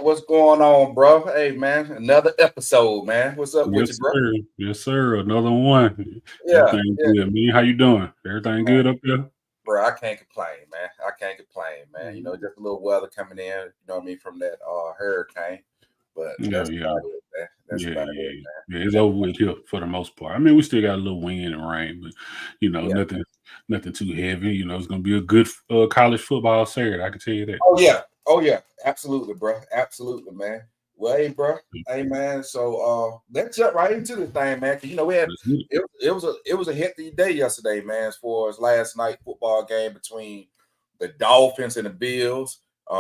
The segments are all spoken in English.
What's going on, bro? Hey, man, another episode, man. What's up with you, Yes, bro? sir. Yes, sir. Another one. Yeah, Everything yeah, good, man. How you doing? Everything man, good up there? bro. I can't complain, man. I can't complain, man. Just a little weather coming in. You know what I mean, from that hurricane, but Yeah, that's yeah, about it, man. That's yeah, about it, yeah. Yeah, it's over with here for the most part. I mean, we still got a little wind and rain, but man. Yeah. nothing too heavy. It's gonna be a good college football Saturday. I can tell you that. Oh yeah. Oh yeah. Absolutely, bro. Absolutely, man. Well, hey, bro. Hey, man. So, let's jump right into the thing, man. 'Cause, we had Let's get it. it was a hectic day yesterday, man. As far as last night football game between the Dolphins and the Bills. A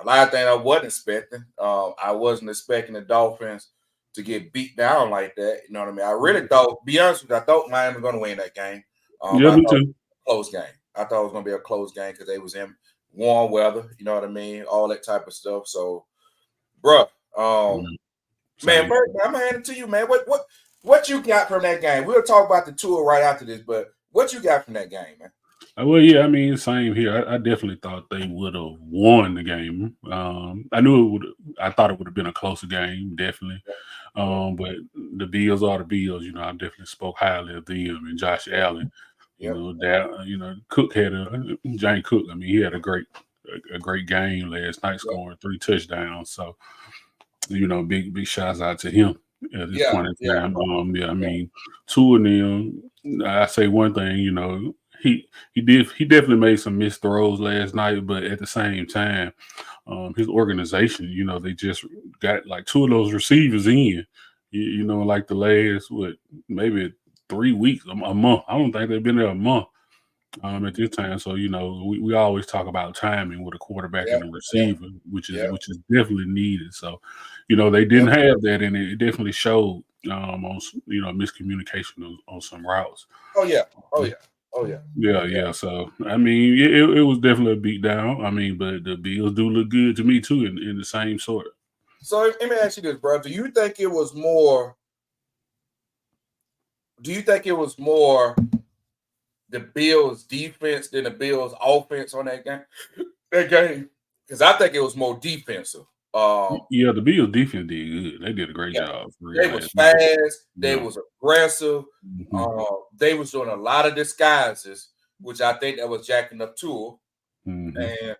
lot of things I wasn't expecting. I wasn't expecting the Dolphins to get beat down like that. You know what I mean? I really thought, be honest with you, I thought Miami was going to win that game. Yeah, I me thought it too. was a close game. I thought it was going to be a close game because they was in warm weather. You know what I mean? All that type of stuff. So, bro, Mhm. man, Same. first, I'm gonna hand it to you, man. What you got from that game? We'll talk about the tour right after this, but what you got from that game, man? Well, yeah, I mean, same here. I definitely thought they would have won the game. I knew it would. I thought it would have been a closer game, definitely. Yeah, But the Bills are the Bills. I definitely spoke highly of them and Josh Allen. yeah, That Cook had Jane Cook. I mean, he had a great game last night, yeah, scoring 3 touchdowns. So big shouts out to him at this yeah, point in yeah, time. Yeah, I yeah, mean, two of them. I say one thing. He definitely made some missed throws last night, but at the same time, his organization, they just got like two of those receivers in. Like the last maybe 3 weeks, a month. I don't think they've been there a month at this time. So we always talk about timing with a quarterback yeah, and a yeah, receiver, which is yeah, which is definitely needed. So they yeah. didn't have that, and it definitely showed on miscommunication on some routes. Oh yeah, oh yeah, oh yeah, Yeah, yeah. yeah. So I mean, it was definitely a beat down. I mean, but the Bills do look good to me too, in the same sort. So let me ask you this, bro. Do you think it was more? Do you think it was more the Bills' defense than the Bills' offense on that game? That game, because I think it was more defensive. Um, Yeah, the Bills defense did good. They did a great yeah, job for real they was last night. fast. They Yeah. was aggressive. Hmm. They was doing a lot of disguises, which I think that was jacking up Tua. Hmm. And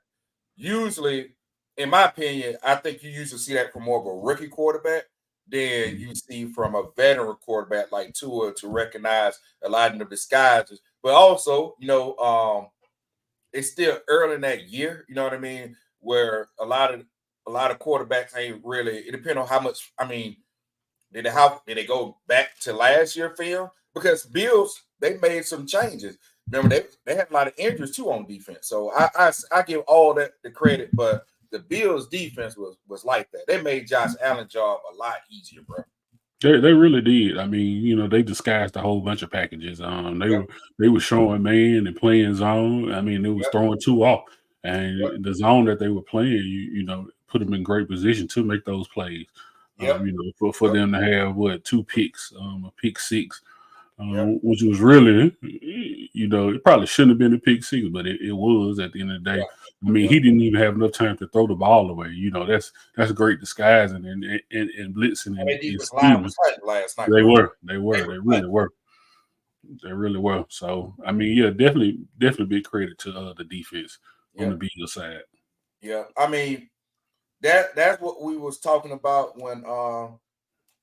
usually, in my opinion, I think you usually see that from more of a rookie quarterback than you see from a veteran quarterback like Tua to recognize a lot of the disguises. But also, it's still early in that year. You know what I mean? Where a lot of quarterbacks ain't really. It depends on how much. I mean, did they go back to last year film? Because Bills they made some changes. Remember they had a lot of injuries too on defense. So I give all that the credit, but the Bills defense was like that. They made Josh Allen's job a lot easier, bro. They really did. I mean, they disguised a whole bunch of packages. Yep, They were showing man and playing zone. I mean, it was yep, throwing two off, yep, and the zone that they were playing, put them in great position to make those plays. yep, For yep, them to have two picks, a pick six, yep, which was really, it probably shouldn't have been a pick six, but it was at the end of the day. right, I mean, yep. he didn't even have enough time to throw the ball away. That's great disguising and blitzing And their and defense line scheming. was tight last night, They bro. were, They were they tight. really were, they really were. So I mean, yeah, definitely big credit to the defense on the Yep, Bills side. yeah. I mean that's what we was talking about when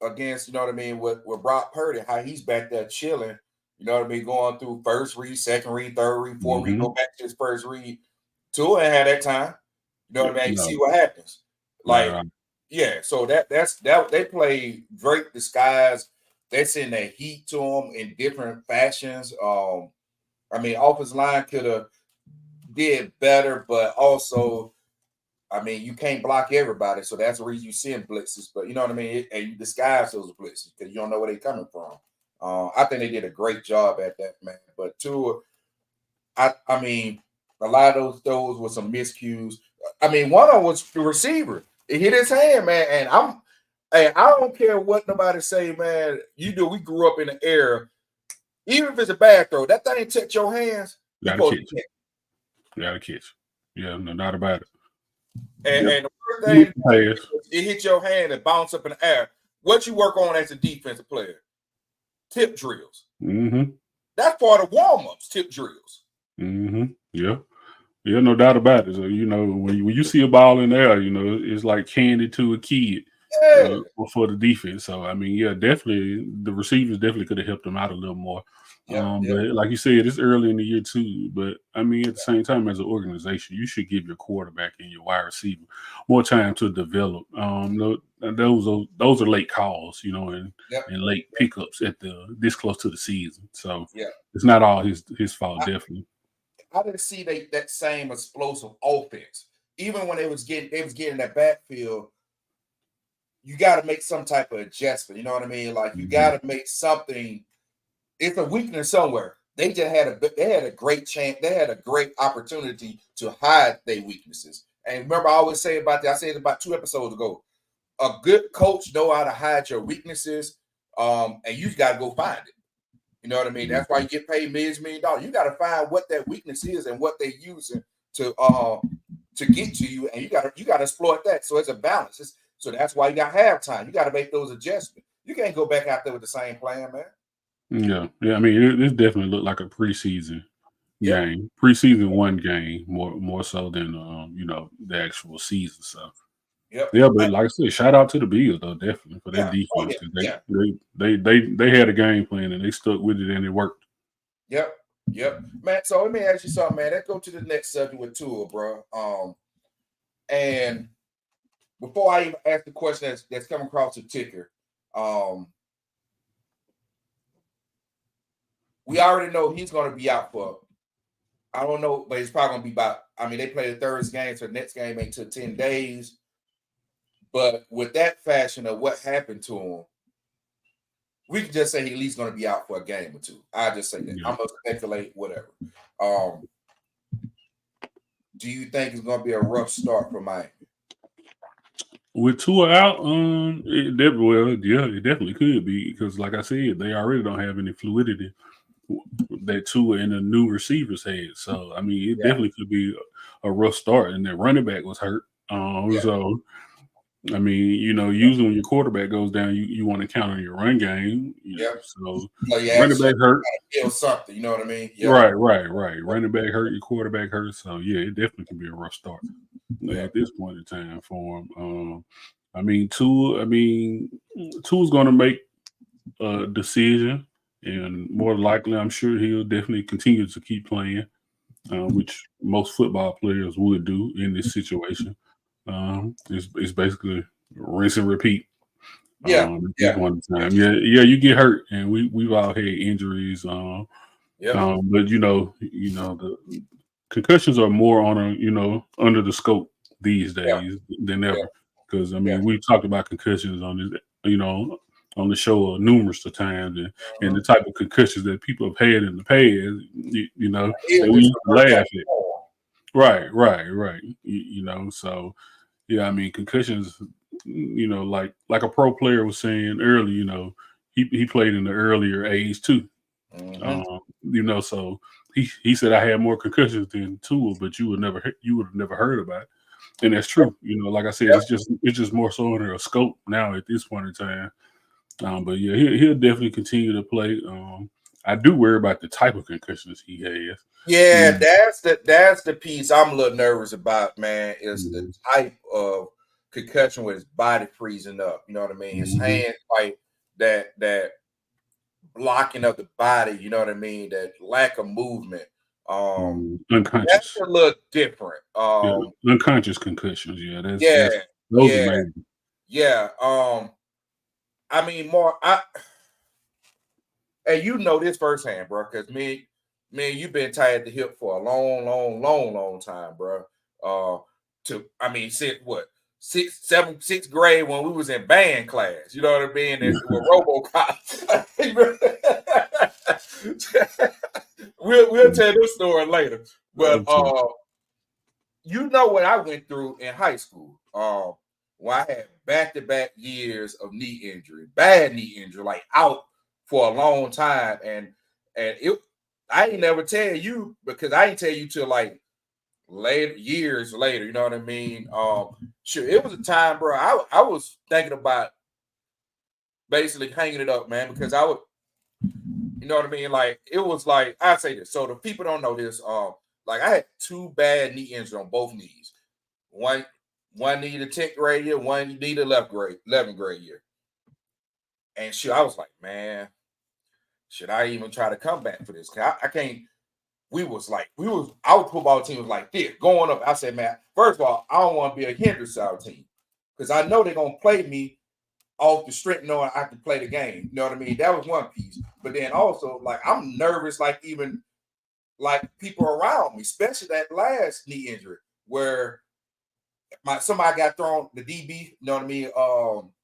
against, you know what I mean, with Brock Purdy, how he's back there chilling, you know what I mean, going through first read, second read, third read, fourth read, go Hmm. back to his first read. Tua ain't had that time. You know what I mean? You No, see what happens. right, Like, right. yeah, so that they play great disguise. They send that heat to them in different fashions. I mean, offensive line could have did better, but also I mean, you can't block everybody, so that's the reason you send blitzes. But you know what I mean, and you disguise those blitzes because you don't know where they're coming from. I think they did a great job at that, man. But two, I mean, a lot of those throws were some miscues. I mean, one of them was the receiver. It hit his hand, man. And hey, I don't care what nobody say, man. We grew up in the era. Even if it's a bad throw, that thing touch your hands. You Got to supposed catch, to catch. got to catch. Yeah, no, not about it. And, Yep. and the first thing it hit your hand and bounce up in the air. What you work on as a defensive player? Tip drills. Mm-hmm. That's part of warm-ups, tip drills. Mm-hmm. Yeah. Yeah, no doubt about it. So, you know, when you see a ball in the air, you know, it's like candy to a kid Yeah. for the defense. So, I mean, yeah, definitely the receivers definitely could have helped them out a little more. Yep. But like you said, it's early in the year too. But I mean, at the same time, as an organization, you should give your quarterback and your wide receiver more time to develop. Those are late calls, you know, and late pickups at this close to the season. So it's not all his fault, definitely. I didn't see that same explosive offense. Even when they was getting that backfield, you got to make some type of adjustment. You know what I mean? Like you got to make something. It's a weakness somewhere. They just had a great chance. They had a great opportunity to hide their weaknesses. And remember, I always say about that. I said it about 2 episodes ago. A good coach know how to hide your weaknesses, and you got to go find it. You know what I mean? That's why you get paid millions $1 million. You got to find what that weakness is and what they're using to get to you, and you got to exploit that. So it's a balance. So that's why you got halftime. You got to make those adjustments. You can't go back out there with the same plan, man. Yeah. I mean, this definitely looked like a preseason game, preseason one game more so than you know, the actual season. So yeah, but like I said, shout out to the Bills though, definitely for their defense. They had a game plan and they stuck with it and it worked. Yep, man. So let me ask you something, man. Let's go to the next subject with Tua, bro. And before I even ask the question that's coming across the ticker, we already know he's going to be out for. I don't know, but it's probably going to be about. I mean, they play the Thursday game, so the next game ain't till 10 days. But with that fashion of what happened to him, we can just say he's at least going to be out for a game or two. I just say that. I'm going to speculate, whatever. Do you think it's going to be a rough start for Miami? With Tua out, it definitely could be because, like I said, they already don't have any fluidity that Tua and the new receivers had. So, I mean, it definitely could be a rough start. And their running back was hurt. So, I mean, you know, usually when your quarterback goes down, you want to count on your run game. You know, so running back hurt. Feel something, you know what I mean? Right. Running back hurt, your quarterback hurt. So, yeah, it definitely can be a rough start at this point in time for him. Tua's going to make a decision, and more likely, I'm sure he'll definitely continue to keep playing, which most football players would do in this situation. It's basically rinse and repeat. One time. You get hurt, and we've all had injuries. But you know the concussions are more under the scope these days than ever. Because I mean, we've talked about concussions on this, on the show numerous of times, and the type of concussions that people have had in the past. That we used to laugh at. Right. So yeah, I mean, concussions. Like a pro player was saying earlier, he played in the earlier age too. So he said I had more concussions than Tua, but you would have never heard about it. And that's true. Like I said, it's just more so under a scope now at this point in time. But yeah, he'll definitely continue to play. I do worry about the type of concussions he has. Yeah, that's the piece I'm a little nervous about, man. Is the type of concussion with his body freezing up. You know what I mean? His hands like that blocking of the body. You know what I mean? That lack of movement. Unconscious. That's a little different. Unconscious concussions. Yeah, those are major. Yeah. I mean, and you know this firsthand, bro, because me, you've been tied at the hip for a long time, bro. Sixth grade when we was in band class. You know what I mean? And with RoboCop. we'll tell this story later. But what I went through in high school. When I had back-to-back years of knee injury, bad knee injury, like out for a long time, and I ain't never tell you because I ain't tell you till like years later. You know what I mean? Sure, it was a time, bro. I was thinking about basically hanging it up, man, because I would, you know what I mean? Like it was like I say this. So the people don't know this. Like I had 2 bad knee injuries on both knees. One knee the 10th grade year, one knee the 11th grade year. And shit, I was like, man, should I even try to come back for this? I can't. Our football team was like this going up. I said, man, first of all, I don't want to be a hindrance to our team because I know they're gonna play me off the strength knowing I can play the game. You know what I mean? That was one piece. But then also, like, I'm nervous, like even like people around me, especially that last knee injury where somebody got thrown the DB. You know what I mean?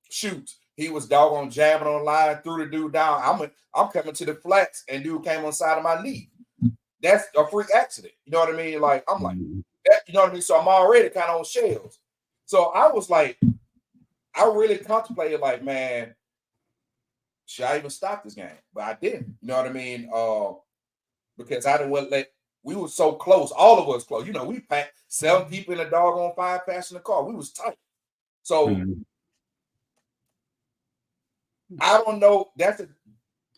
Shoots. He was doggone jamming on the line, threw the dude down. I'm coming to the flats, and dude came on the side of my knee. That's a freak accident. You know what I mean? Like, I'm like, that, you know what I mean? So I'm already kind of on shells. So I was like, I really contemplated, like, man, should I even stop this game? But I didn't. You know what I mean? Because I didn't we were so close. All of us close. You know, we packed 7 people in a doggone 5 passenger car. We was tight. So I don't know. That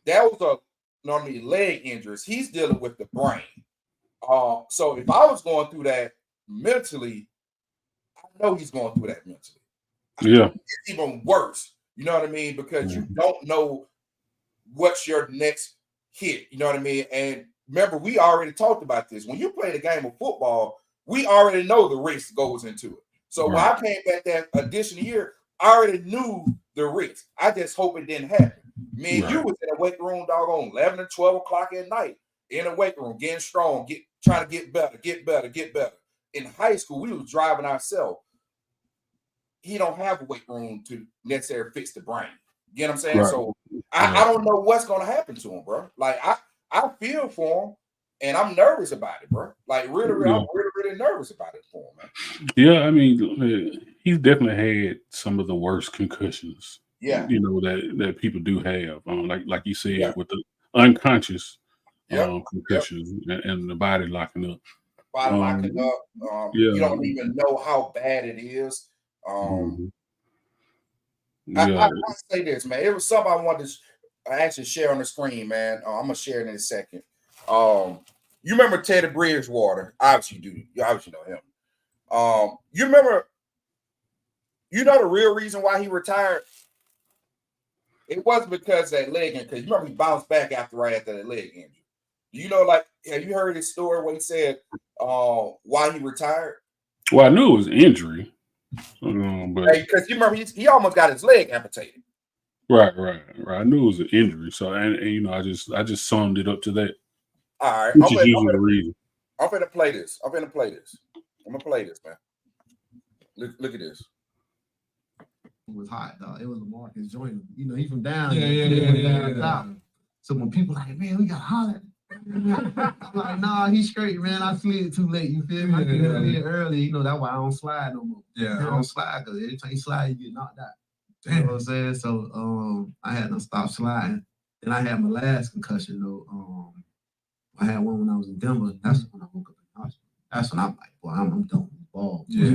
was a normally leg injuries. He's dealing with the brain. So if I was going through that mentally, I know he's going through that mentally. Yeah. It's even worse. You know what I mean? Because you don't know what's your next hit. You know what I mean? And remember, we already talked about this. When you play the game of football, we already know the risk goes into it. So when I came back that additional year, I already knew the risk. I just hope it didn't happen. Man, you was in a weight room, doggone 11 or 12 o'clock at night in a weight room, getting strong, trying to get better. In high school, we was driving ourselves. He don't have a weight room to necessarily fix the brain. You know what I'm saying? Right. So I don't know what's going to happen to him, bro. Like I feel for him, and I'm nervous about it, bro. Like really, I'm really nervous about it for him, man. Yeah, I mean, he's definitely had some of the worst concussions. Yeah, you know that people do have, like you said, with the unconscious concussions and the body locking up. You don't even know how bad it is. I say this, man. It was something I wanted to actually share on the screen, man. I'm gonna share it in a second. You remember Teddy Bridgewater? Obviously, you obviously know him. You remember? You know the real reason why he retired? It wasn't because of that leg injury. Because you remember he bounced back right after that leg injury. You know, like, have you heard his story where he said why he retired? Well, I knew it was injury. But because you remember he almost got his leg amputated. Right. I knew it was an injury. So and you know, I just summed it up to that. All right. Which is usually the reason. I'm gonna play this. I'm gonna play this, man. Look at this. It was hot, dog. It was Marcus Joyner. You know, he from down. Yeah. So when people like, man, we got holler. I'm like, nah, he's straight, man. I slid too late. You feel me? I could have slid early. You know, that's why I don't slide no more. Yeah, I don't slide because every time you slide, you get knocked out. You know what I'm saying? So I had to stop sliding. Then I had my last concussion though. I had one when I was in Denver. That's when I woke up in the hospital. That's when I'm like, boy, I'm done with the ball. Yeah.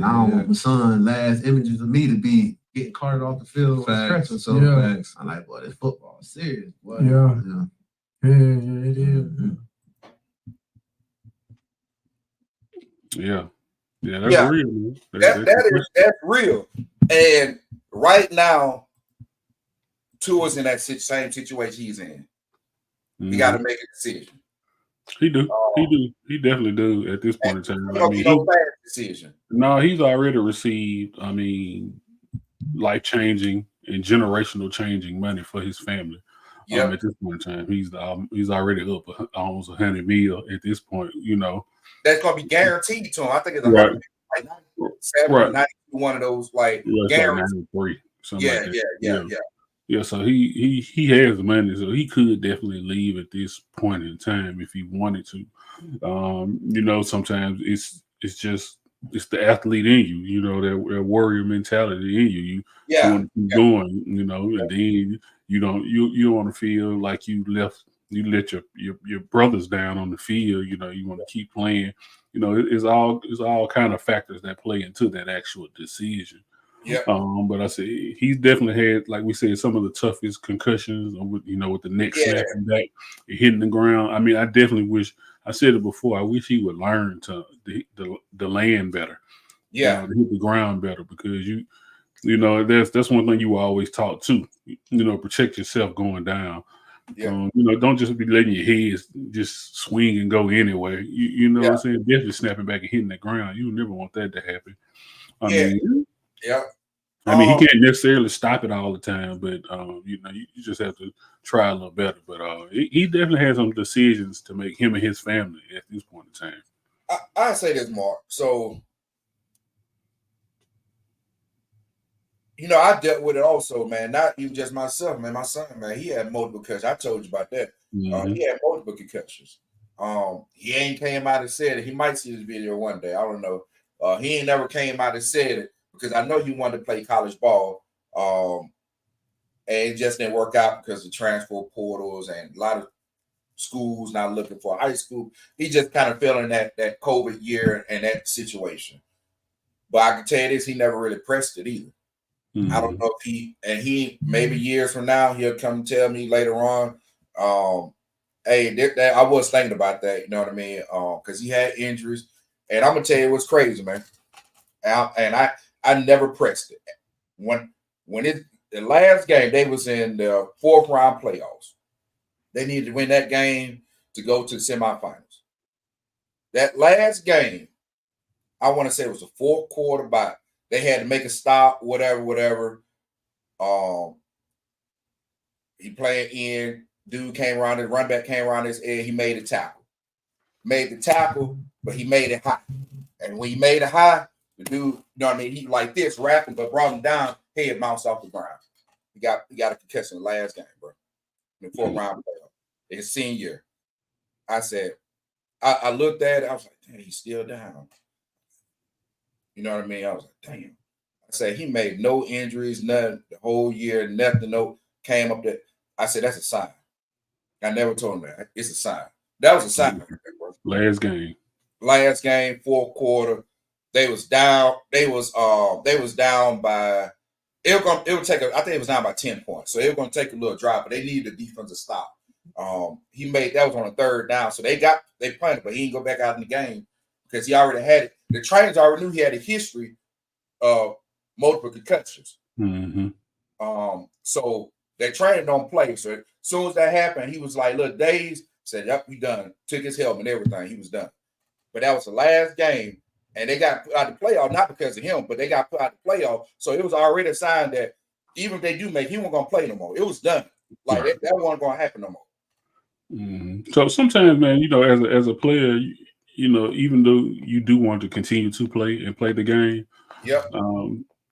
I don't want my son last images of me to be getting carted off the field. Facts. So facts. I'm like, boy, this football is serious. Boy. Yeah, it is. Yeah, that's real, man. That's real. And right now, Tua's in that same situation he's in. He got to make a decision. He definitely do at this point in time. I mean, decision. No, he's already received, life-changing and generational changing money for his family. At this point in time, he's already up almost $100 million at this point. You know, that's gonna be guaranteed to him. I think it's like 97, 91 of those guaranteed. Like 93, Yeah, so he has the money, so he could definitely leave at this point in time if he wanted to. You know, sometimes it's the athlete in you, you know, that warrior mentality in you. You want to keep going, you know, and then you don't want to feel like you left you let your brothers down on the field. You know, you want to keep playing. You know, it's all kind of factors that play into that actual decision. Yeah. But I say he's definitely had, like we said, some of the toughest concussions. With the neck Yeah. snapping back, hitting the ground. I mean, I definitely wish. I said it before. I wish he would learn to the land better. Yeah. To hit the ground better, because that's one thing you always taught too. Protect yourself going down. Yeah. Don't just be letting your head just swing and go anywhere. You know what I'm saying? Definitely snapping back and hitting the ground. You never want that to happen. Yeah. I mean, he can't necessarily stop it all the time, but you just have to try a little better. But he definitely has some decisions to make, him and his family, at this point in time. I say this, Mark. So, I dealt with it also, man. Not even just myself, man. My son, man, he had multiple concussions. I told you about that. Mm-hmm. He had multiple concussions. He ain't came out and said it. He might see this video one day. I don't know. He ain't never came out and said it, because I know he wanted to play college ball. And it just didn't work out because of transfer portals and a lot of schools not looking for high school. He just kind of fell in that COVID year and that situation. But I can tell you this, he never really pressed it either. Mm-hmm. I don't know if he maybe years from now, he'll come tell me later on, hey, I was thinking about that, you know what I mean? Because he had injuries. And I'm going to tell you what's crazy, man. And I never pressed it. When the last game, they was in the 4th round playoffs. They needed to win that game to go to the semifinals. That last game, I want to say it was the 4th quarter, but they had to make a stop, whatever. He played in. Dude came around, his run back came around his head. He made a tackle. Made the tackle, but he made it high. And when he made it high, the dude, you know what I mean, he like this, rapping, but brought him down, head bounced off the ground. He got a concussion in the last game, bro. In the 4th round playoff. His senior year. I said, I looked at it, I was like, damn, he's still down. You know what I mean? I was like, damn. I said, he made no injuries, nothing the whole year, nothing, came up there. I said, that's a sign. I never told him that. It's a sign. That was a sign. Last game, 4th quarter. They was down. They was down by. It would take. I think it was down by 10 points. So it was going to take a little drop, but they needed a defensive stop. That was on a 3rd down. So they punted, but he didn't go back out in the game because he already had it. The trainers already knew he had a history of multiple concussions. Mm-hmm. So their trainer don't play. So as soon as that happened, he was like, look, Days said, yep, we done. Took his helmet and everything. He was done. But that was the last game. And they got put out of the playoff, not because of him, but they got put out of the playoff. So it was already a sign that even if they do make, he wasn't going to play no more. It was done. Like that wasn't going to happen no more. Mm-hmm. So sometimes, man, as a player, even though you do want to continue to play and play the game,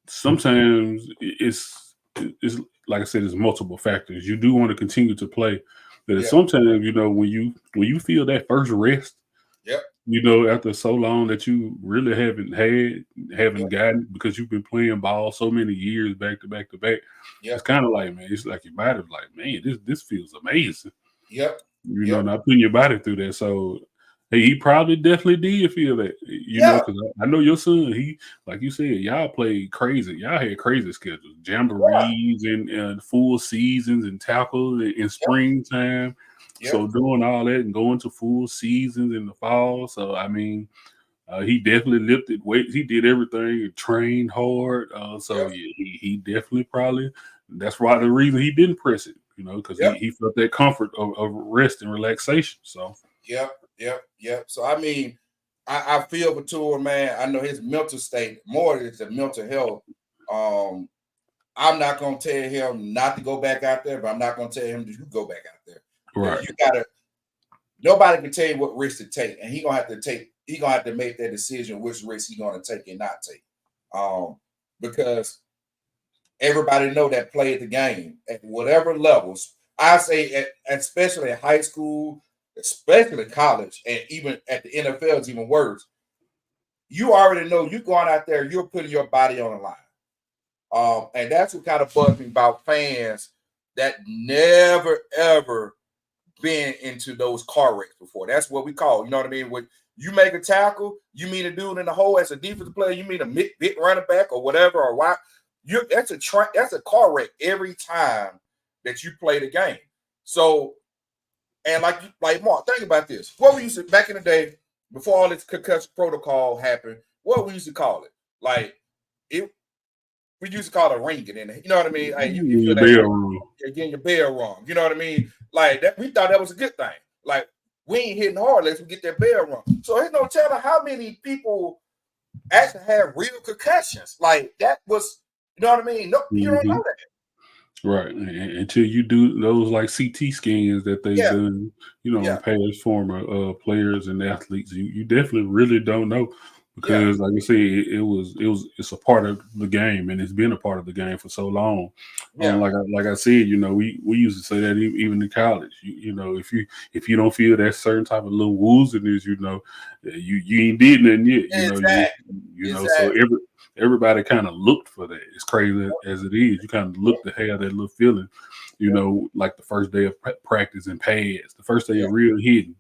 sometimes it's like I said, it's multiple factors. You do want to continue to play, but sometimes, when you feel that first rest, after so long that you really haven't gotten, because you've been playing ball so many years back to back to back. It's kind of like, man, it's like your body's like, man, this feels amazing. Not putting your body through that. So he probably definitely did feel that, because I know your son, he, like you said, y'all played crazy. Y'all had crazy schedules, jamborees and full seasons and tackles in springtime. So doing all that and going to full seasons in the fall. So, I mean, he definitely lifted weights. He did everything and trained hard. He definitely probably, that's why the reason he didn't press it, because he felt that comfort of rest and relaxation. So, Yep. So, I mean, I feel for Tua, man. I know his mental state, more than the mental health. I'm not going to tell him not to go back out there, but I'm not going to tell him to go back out there. Right. Nobody can tell you what risk to take, and he's gonna have to make that decision which risk he's gonna take and not take. Because everybody know that play the game at whatever levels. I say especially at high school, especially college, and even at the NFL is even worse. You already know you're going out there, you're putting your body on the line. And that's what kind of bugs me about fans that never ever been into those car wrecks before. That's what we call, you know what I mean? When you make a tackle, you meet a dude in the hole as a defensive player, you meet a big running back or whatever, or why that's a car wreck every time that you play the game. So, and like Mark, think about this. What we used to back in the day, before all this concussion protocol happened, what we used to call it? Like we used to call it ringing, and you know what I mean? Like you feel that you're getting your bell rung. You know what I mean? Like that, we thought that was a good thing. Like we ain't hitting hard unless we get that bell rung. So there's no telling how many people actually have real concussions. Like that was, you know what I mean? No, you don't know that. Right. Until you do those like CT scans that they've done, on past former players and athletes, you definitely really don't know. Because, like I said, it's a part of the game, and it's been a part of the game for so long. Like I said, we used to say that even in college. If you don't feel that certain type of little wooziness, you ain't did nothing yet. Exactly. So everybody kind of looked for that. It's crazy as it is. You kind of look to have that little feeling. Like the first day of practice and pads, the first day of real hitting.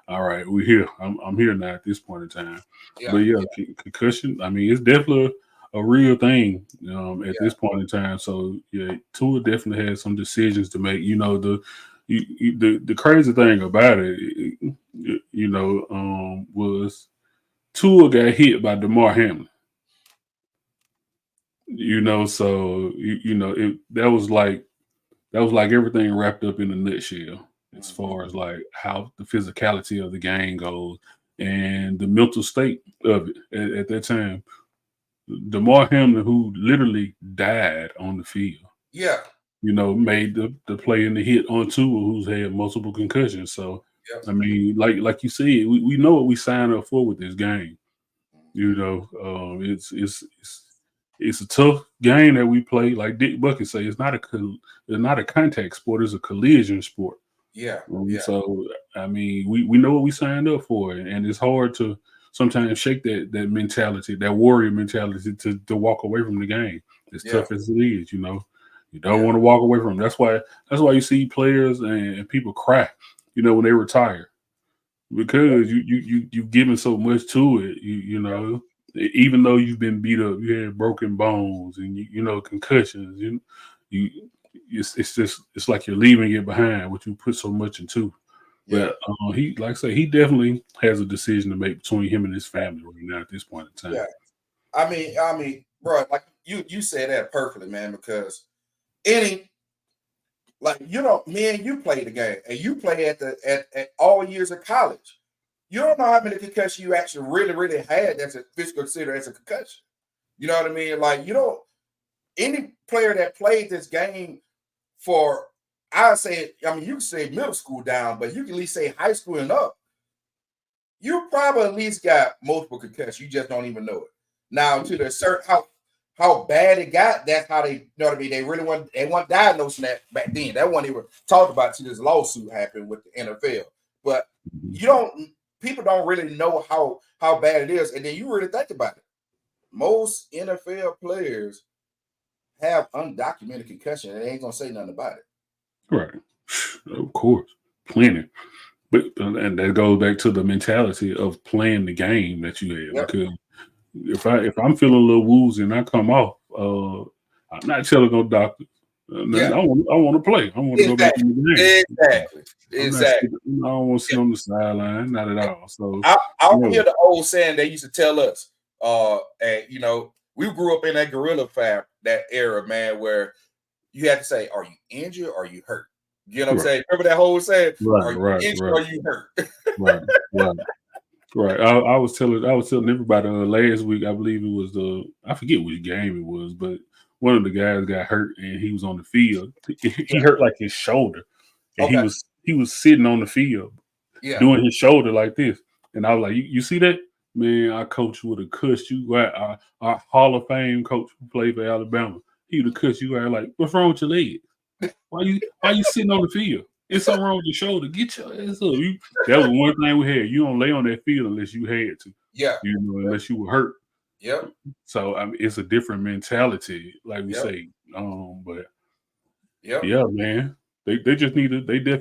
All right, we're here. I'm here now at this point in time. Concussion. I mean, it's definitely a real thing at this point in time. So Tua definitely had some decisions to make. The crazy thing about it, was Tua got hit by DeMar Hamlin. So that was like everything wrapped up in a nutshell. As far as like how the physicality of the game goes and the mental state of it at that time. DeMar Hamlin, who literally died on the field, made the play in the hit on Tua, who's had multiple concussions. So, I mean, like you said, we know what we signed up for with this game. It's a tough game that we play. Like Dick Bucket say, it's not a contact sport; it's a collision sport. So I mean, we know what we signed up for, and it's hard to sometimes shake that mentality, that warrior mentality, to walk away from the game. As tough as it is, you don't want to walk away from it. That's why you see players and people cry, when they retire, because you've given so much to it. Even though you've been beat up, you had broken bones and concussions. It's like you're leaving it behind, what you put so much into. But he, like I say, he definitely has a decision to make between him and his family right now at this point in time. I mean, bro, like you said that perfectly, man. Because me and you played the game, and you play at all years of college. You don't know how many concussions you actually really, really had that's considered as a concussion. You know what I mean? Like any player that played this game for, you can say middle school down, but you can at least say high school and up. You probably at least got multiple concussions. You just don't even know it. Now, to the certain how bad it got, that's how they, you know what I mean? They weren't diagnosing that back then. That wasn't even talked about till this lawsuit happened with the NFL. But people don't really know how bad it is. And then you really think about it. Most NFL players have undocumented concussion, and they ain't gonna say nothing about it. Right. Of course. Plenty. But and that goes back to the mentality of playing the game that you have. Because if I'm feeling a little woozy and I come off, I'm not telling no doctor. I want to play. I want to go back in the game. Exactly. I don't want to sit on the sideline. Not at all. So I hear the old saying they used to tell us. And we grew up in that gorilla fab, that era, man, where you had to say, "Are you injured or are you hurt?" You know what I'm saying? Remember that whole saying? Are you injured or are you hurt? Right. I was telling everybody last week. I believe it was I forget which game it was, but one of the guys got hurt and he was on the field. He hurt like his shoulder, and he was sitting on the field, doing his shoulder like this. And I was like, "You see that? Man, our coach would have cussed you out. Our Hall of Fame coach who played for Alabama, he would have cussed you out like, what's wrong with your leg? Why you sitting on the field? It's something wrong with your shoulder. Get your ass up." That was one thing we had. You don't lay on that field unless you had to. Unless you were hurt. So I mean, it's a different mentality, like we say. But man. They just need to.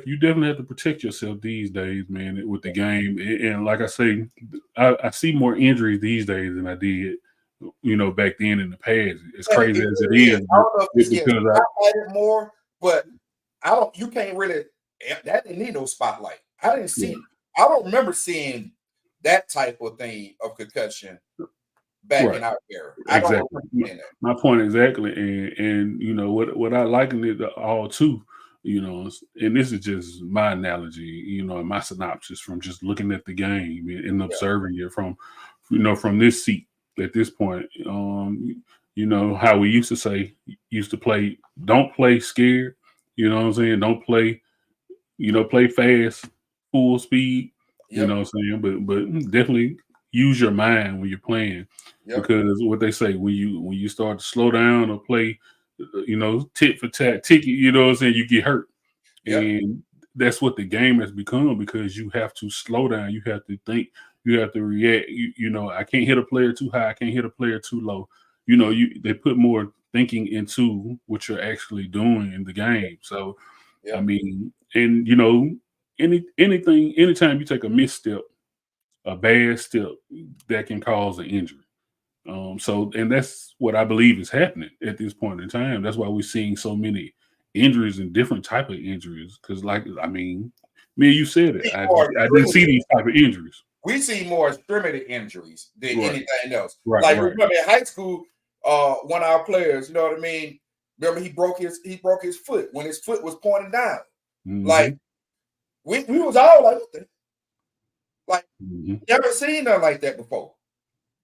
You definitely have to protect yourself these days, man, with the game. And like I say, I see more injuries these days than I did, back then in the past. As And crazy as it really is, is. I don't know if it's getting because spotlighted more, but you can't really, that didn't need no spotlight. I don't remember seeing that type of thing of concussion back in our era. I don't exactly remember seeing that. my point exactly. And what I liken it all to, and this is just my analogy, and my synopsis from just looking at the game and observing it from this seat at this point. How we used to play, don't play scared. You know what I'm saying? Don't play, play fast, full speed. You know what I'm saying? But definitely use your mind when you're playing, because what they say, when you start to slow down or play, tit for tat, ticket, you know what I'm saying, you get hurt. And that's what the game has become, because you have to slow down, you have to think, you have to react. I can't hit a player too high, I can't hit a player too low. They put more thinking into what you're actually doing in the game. So I mean, and anytime you take a misstep, a bad step, that can cause an injury. And that's what I believe is happening at this point in time. That's why we're seeing so many injuries and different type of injuries. Because, me and you said it, I didn't see these type of injuries. We see more extremity injuries than anything else. Right. Remember in high school, one of our players, you know what I mean? Remember he broke his foot when his foot was pointing down. Mm-hmm. Like we was all like, what the? Like, never seen nothing like that before.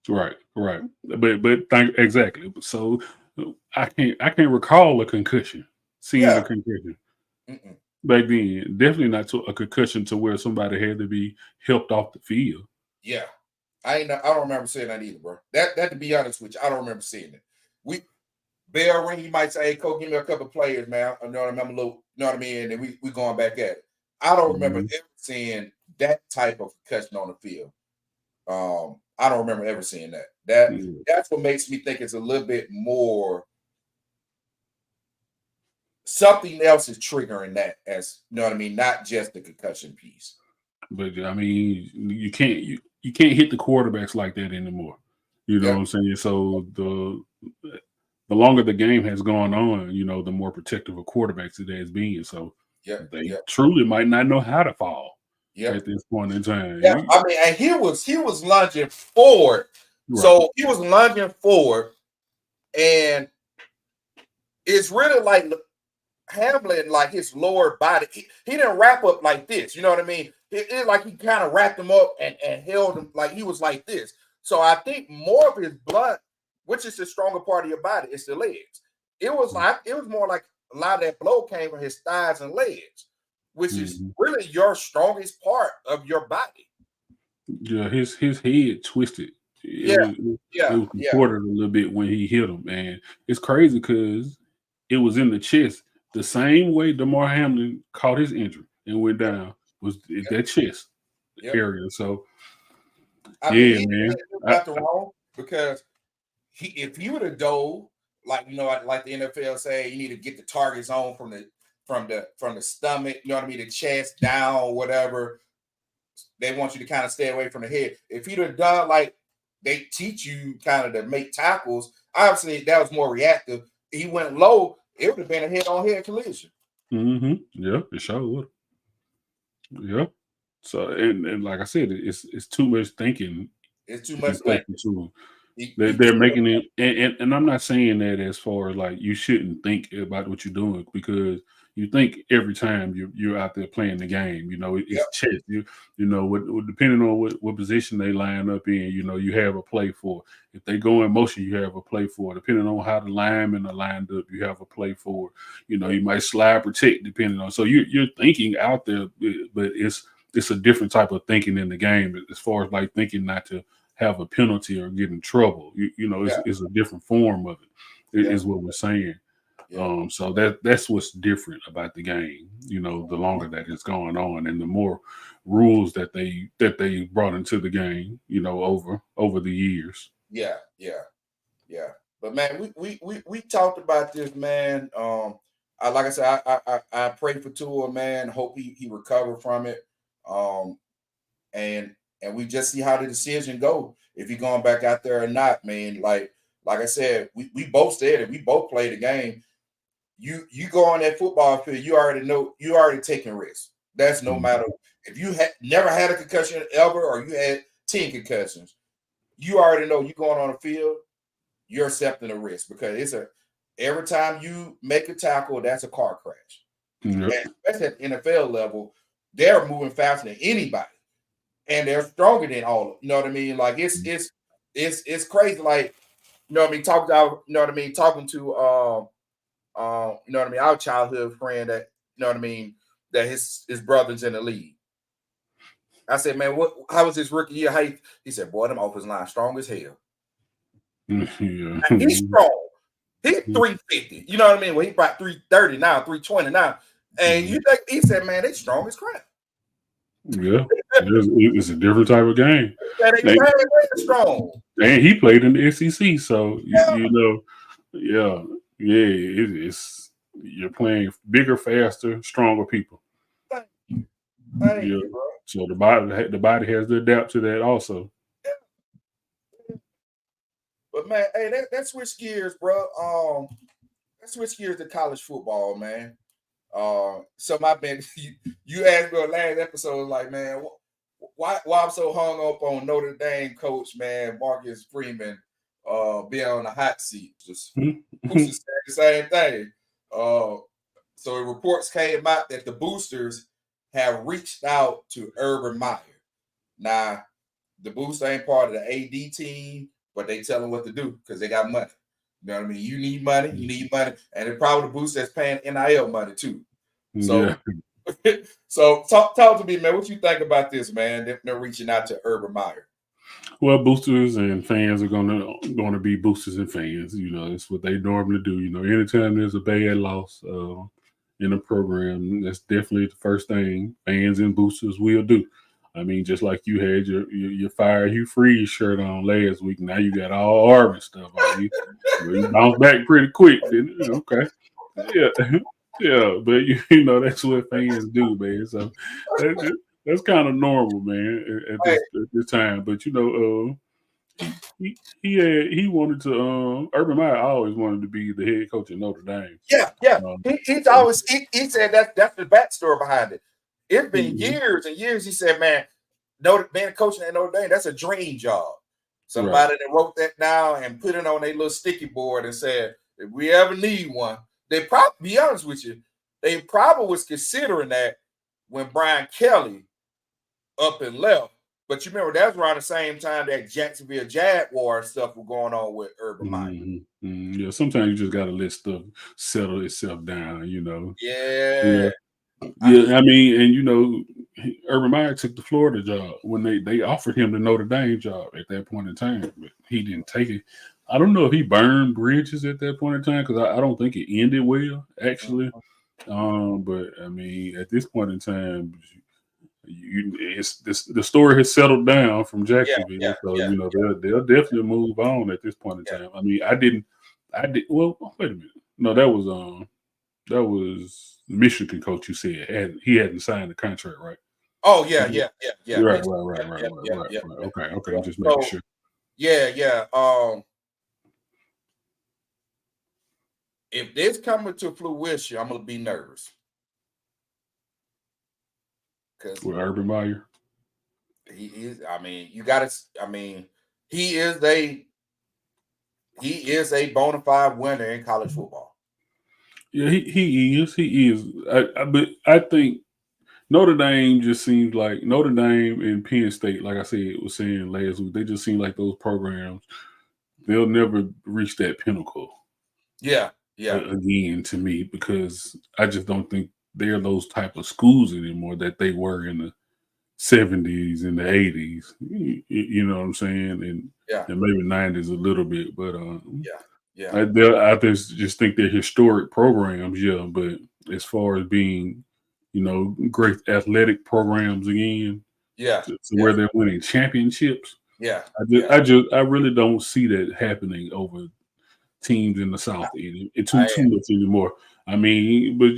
Right. But exactly. So I can't recall a concussion. Seeing a concussion back then. Definitely not to a concussion to where somebody had to be helped off the field. Yeah, I don't remember seeing that either, bro. That to be honest with you, I don't remember seeing it. Bell ring, you might say, hey, Coach, give me a couple of players, man. I know I'm a little, you know what I mean? And we going back at it. I don't remember ever seeing that type of concussion on the field. I don't remember ever seeing that. That's what makes me think it's a little bit more. Something else is triggering that, as you know what I mean, not just the concussion piece. But you can't hit the quarterbacks like that anymore. You know what I'm saying? So the longer the game has gone on, the more protective of quarterbacks it has been. So they truly might not know how to fall at this point in time. Yeah, I mean, and he was lunging forward. Right. So he was lunging forward, and it's really like handling like his lower body. He didn't wrap up like this. You know what I mean? It like he kind of wrapped him up and held him like he was like this. So I think more of his blunt, which is the stronger part of your body, is the legs. It was more like a lot of that blow came from his thighs and legs, which is really your strongest part of your body. Yeah, his head twisted. It was contorted a little bit when he hit him, and it's crazy because it was in the chest. The same way Damar Hamlin caught his injury and went down was that chest area. So, man, got the wrong, because if he would have dove, like like the NFL say, you need to get the target zone from the stomach. You know what I mean, the chest down, whatever. They want you to kind of stay away from the head. If he'd have done like they teach you kind of to make tackles, obviously that was more reactive. He went low, it would have been a head-on-head collision. Yeah, it sure would. Yeah. So and like I said, it's too much thinking. It's too much thinking. They're making it, and I'm not saying that as far as like you shouldn't think about what you're doing, because you think every time you're out there playing the game. It's chess. Depending on what position they line up in, you have a play for. If they go in motion, you have a play for. Depending on how the linemen are lined up, you have a play for. You might slide protect depending on. So you're thinking out there, but it's a different type of thinking in the game as far as like thinking not to have a penalty or get in trouble. It's a different form of it. Is what we're saying. So that's what's different about the game. The longer that it's going on, and the more rules that they brought into the game. Over the years. Yeah. But man, we talked about this, man. like I said, I pray for Tua, man. Hope he recover from it. And we just see how the decision go if he going back out there or not, man. Like I said, we both said it. We both played the game. You go on that football field, you already know you already taking risks. That's no matter if you never had a concussion ever or you had 10 concussions, you already know you going on the field, you're accepting a risk because every time you make a tackle, that's a car crash. Yep. And especially at the NFL level, they're moving faster than anybody. And they're stronger than all. You know what I mean? Like it's crazy. Like, you know what I mean? Talking to you know what I mean, our childhood friend that, you know what I mean, that his brother's in the league. I said, man, how was his rookie year? He said, boy, them offensive line strong as hell. Yeah. He's strong. He's 350. You know what I mean? Well, he about 330 now, 320 now. And you think he said, man, they strong as crap. Yeah, it's a different type of game. They strong. And he played in the SEC, so you know, it's you're playing bigger, faster, stronger people. Thank you, bro. So the body has to adapt to that also. But man, hey, let's switch gears, bro. Let's switch gears to college football, man. So my man, you asked me on last episode, like, man, why I'm so hung up on Notre Dame coach, man, Marcus Freeman, being on the hot seat. Just the same thing. So reports came out that the boosters have reached out to Urban Meyer. Now, the booster ain't part of the AD team, but they tell them what to do because they got money. You know what I mean? You need money, and it's probably the booster that's paying NIL money too. So, so talk to me, man. What you think about this, man? They're reaching out to Urban Meyer. Well, boosters and fans are gonna be boosters and fans. You know, it's what they normally do. You know, anytime there's a bad loss in a program, that's definitely the first thing fans and boosters will do. I mean, just like you had your Fire Hugh Freeze shirt on last week, now you got all Army stuff on you. You bounce back pretty quick, didn't you? Okay, yeah, but you know that's what fans do, man. So that's kind of normal, man, at this time. But you know, he wanted to. Urban Meyer always wanted to be the head coach of Notre Dame. Yeah. He's always he said that's the backstory behind it. It's been years and years. He said, man, being coaching at Notre Dame, that's a dream job. Somebody that wrote that down and put it on a little sticky board and said, if we ever need one, they probably, be honest with you, they probably was considering that when Brian Kelly up and left. But you remember that was around the same time that Jacksonville Jaguar stuff was going on with Urban Meyer. Yeah, sometimes you just got to let stuff settle itself down, you know. Yeah. I mean, and you know, Urban Meyer took the Florida job when they offered him the Notre Dame job at that point in time, but he didn't take it. I don't know if he burned bridges at that point in time because I don't think it ended well, actually. But I mean, at this point in time, the story has settled down from Jacksonville, so you know they'll definitely move on at this point in time. I mean, I did. Well, wait a minute. No, that was the Michigan coach. You said he hadn't signed the contract, right? Oh yeah. Right. Okay. I'm just making sure. Yeah. If this coming to fruition, I'm gonna be nervous. With Urban Meyer, he is. I mean, you got to. I mean, he is a bona fide winner in college football. Yeah, he is. But I think Notre Dame just seems like Notre Dame and Penn State. Like I said, was saying last week, they just seem like those programs. They'll never reach that pinnacle. Yeah. Again, to me, because I just don't think they're those type of schools anymore that they were in the 70s and the 80s. You know what I'm saying? And maybe 90s a little bit, but I just think they're historic programs, but as far as being, you know, great athletic programs again, where they're winning championships, I really don't see that happening over teams in the South too much anymore. I mean, but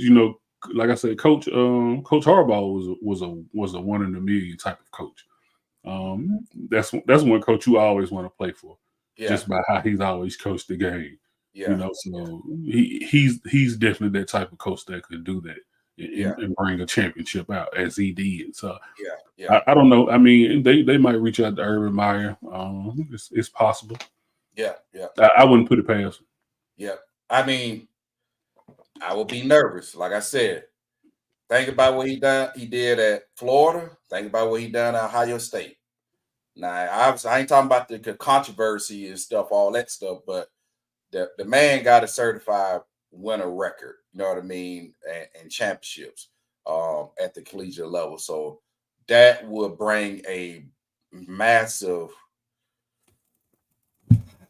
like I said, Coach Harbaugh was a one in a million type of coach. That's one coach you always want to play for, Yeah, just by how he's always coached the game. yeah, So he's definitely that type of coach that could do that yeah, and bring a championship out as he did. So yeah, yeah, I don't know. I mean, they might reach out to Urban Meyer. It's possible. yeah, yeah, I wouldn't put it past him. yeah. I mean, I would be nervous. Like I said, think about what he did at Florida. Think about what he done at Ohio State. Now, obviously, I ain't talking about the controversy and stuff, all that stuff, but the man got a certified winner record. You know what I mean, and championships at the collegiate level. So that would bring a massive.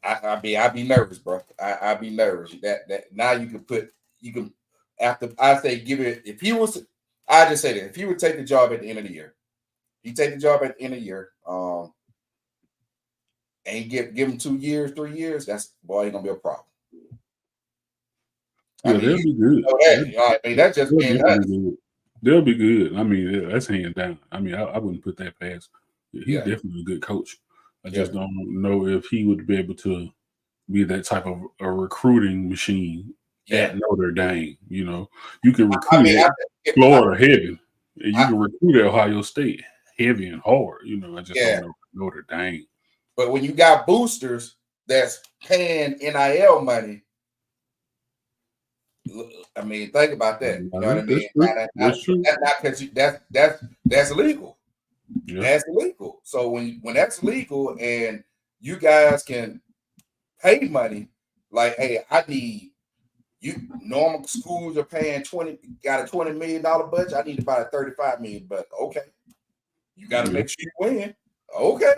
I'd be nervous, bro. I'd be nervous. That now you can after I say give it if he was I just say that if he would take the job at the end of the year, he take the job at the end of the year, and he give him 2 years, 3 years, that's boy ain't gonna be a problem. I Yeah, mean, they'll be good. I mean, that's just being us. They'll be good. I mean, that's hands down. I mean, I wouldn't put that past. He's Yeah, definitely a good coach. I yeah. just don't know if he would be able to be that type of a recruiting machine Yeah. at Notre Dame. You can I recruit mean, at Florida heavy, and you can recruit at Ohio State heavy and hard. I just yeah. don't know Notre Dame. But when you got boosters that's paying NIL money, I mean, think about that. You know what I mean? That's true. That's illegal. Yeah. That's illegal. So when that's legal and you guys can pay money, like, hey, I need you. Normal schools are paying got a $20 million budget. I need about a $35 million budget. Okay, you got to make sure you win. Okay.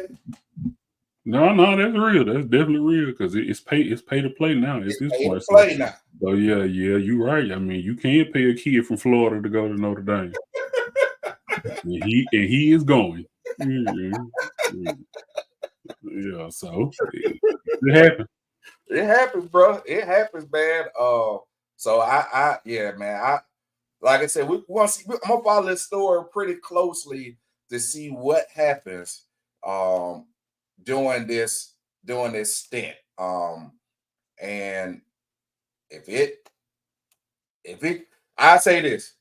No, that's real. That's definitely real because it's pay to play now at this point. Now. So yeah, you're right. I mean, you can't pay a kid from Florida to go to Notre Dame. and he is going. Yeah, so it happens. It happens, bro. It happens, man. So yeah, man. Like I said, we want to see. I'm gonna follow this story pretty closely to see what happens during this stint. And if it, I say this,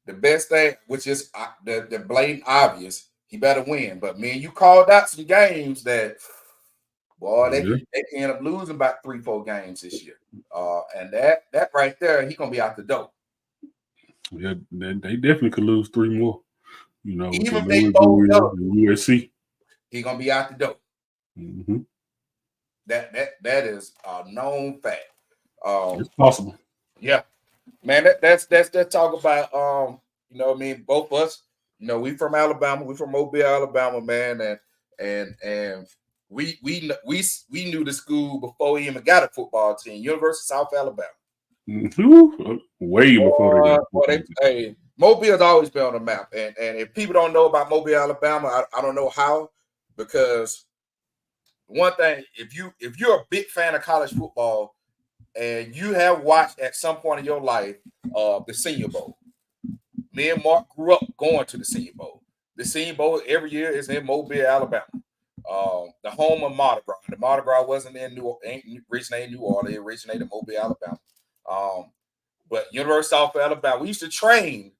the best thing, which is the blatant obvious, he better win. But man, you called out some games that, boy, they can end up losing about 3-4 games this year. And that right there, he gonna be out the door. Yeah, they definitely could lose 3 more. Even if they both up, USC, he gonna be out the door. Mm-hmm. That is a known fact. It's possible. Yeah, man. That's talk about you know what I mean, both of us. We from Alabama. We from Mobile, Alabama, man, and we knew the school before we even got a football team. University of South Alabama. Mm-hmm. Way before hey, Mobile's always been on the map, and if people don't know about Mobile, Alabama, I don't know how, because one thing, if you're a big fan of college football and you have watched at some point in your life the Senior Bowl, me and Mark grew up going to the Senior Bowl. The Senior Bowl every year is in Mobile, Alabama. The home of Mardi Gras. The Mardi Gras wasn't originated in New Orleans, it originated in Mobile, Alabama. But University of Alabama, we used to train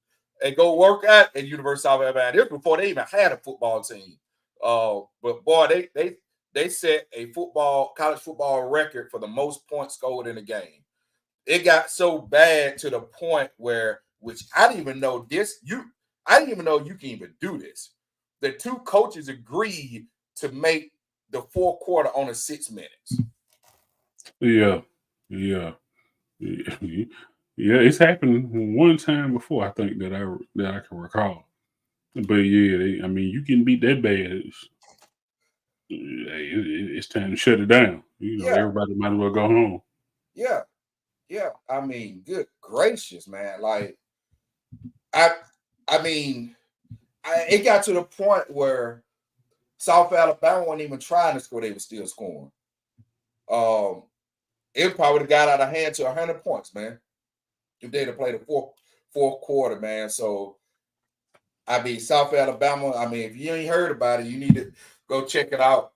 and go work out at University of Alabama. This was before they even had a football team. But boy, they set a college football record for the most points scored in a game. It got so bad to the point where, which I didn't even know I didn't even know you can even do this. The two coaches agreed to make the fourth quarter on 6 minutes. Yeah. Yeah, it's happened one time before, I think, that I can recall. But yeah, I mean, you can beat that bad. It's time to shut it down. Everybody might as well go home. Yeah. I mean, good gracious, man. Like, I mean, it got to the point where South Alabama wasn't even trying to score; they were still scoring. It probably got out of hand to 100 points, man. today to play the fourth quarter, man. So I mean, South Alabama. I mean, if you ain't heard about it, you need to go check it out.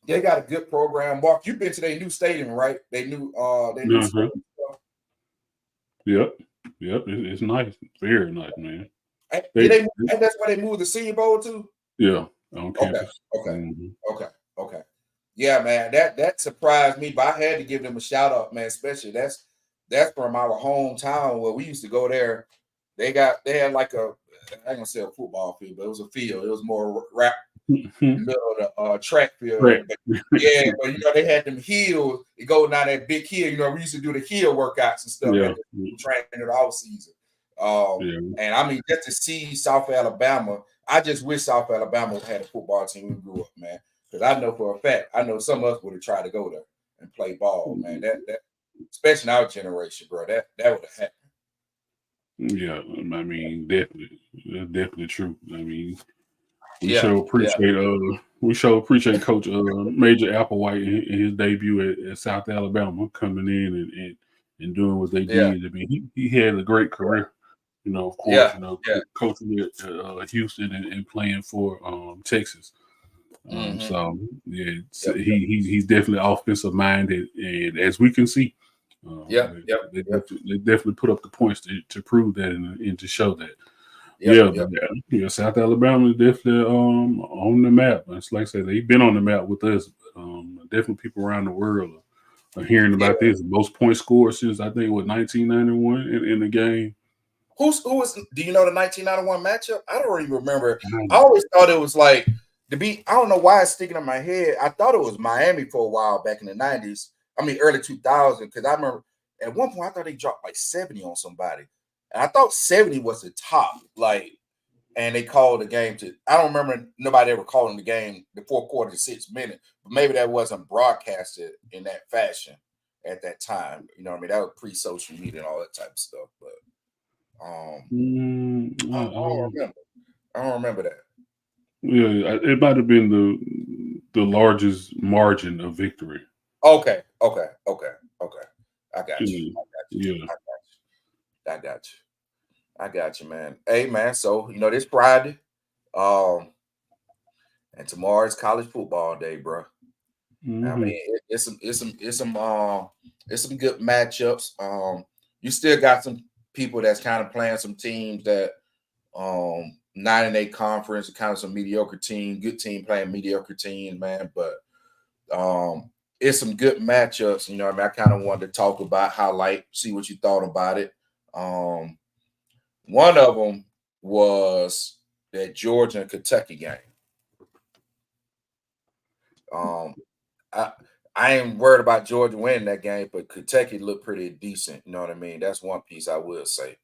They got a good program. Mark, you've been to their new stadium, right? They new stadium. Yep. It's nice, very nice, man. And that's why they moved the Senior Bowl to. Yeah, on campus. Okay. Yeah, man, that surprised me, but I had to give them a shout out, man. Especially that's from our hometown where we used to go there. They had like I ain't gonna say a football field, but it was a field. It was more middle of the track field. Right. But they had them hills. It go down that big hill. We used to do the hill workouts and stuff. Yeah. Training in the off season. And I mean, just to see South Alabama, I just wish South Alabama had a football team when we grew up, man. Because I know for a fact, some of us would have tried to go there and play ball, man. That especially in our generation, bro. That would have happened. Yeah, I mean, definitely true. I mean, we sure appreciate Coach Major Applewhite in his debut at South Alabama, coming in and doing what they did. I mean, he had a great career. Of course, coaching at Houston and playing for Texas. So he's definitely offensive minded, and as we can see, they definitely put up the points to prove that and to show that. South Alabama is definitely on the map. It's like I said, they've been on the map with us. Definitely people around the world are hearing about this. Most points scored since I think 1991 in the game. Who was? Do you know the 1991 matchup? I don't even remember. I always thought it was like I don't know why it's sticking in my head. I thought it was Miami for a while back in the 90s. I mean, early 2000s, because I remember at one point I thought they dropped like 70 on somebody. And I thought 70 was the top, and they called the game to. I don't remember nobody ever calling the game the fourth quarter to 6 minutes, but maybe that wasn't broadcasted in that fashion at that time. You know what I mean? That was pre-social media and all that type of stuff. But I don't remember that. Yeah, it might have been the largest margin of victory. Okay. I got you. I got you, man. Hey, man. So this Friday, and tomorrow is college football day, bro. Mm-hmm. I mean, it's some good matchups. You still got some people that's kind of playing some teams that 9-8 conference, kind of some mediocre team, good team playing mediocre teams, man. But it's some good matchups. I kind of wanted to talk about, see what you thought about it. One of them was that Georgia and Kentucky game. I ain't worried about Georgia winning that game, but Kentucky looked pretty decent. You know what I mean? That's one piece I will say.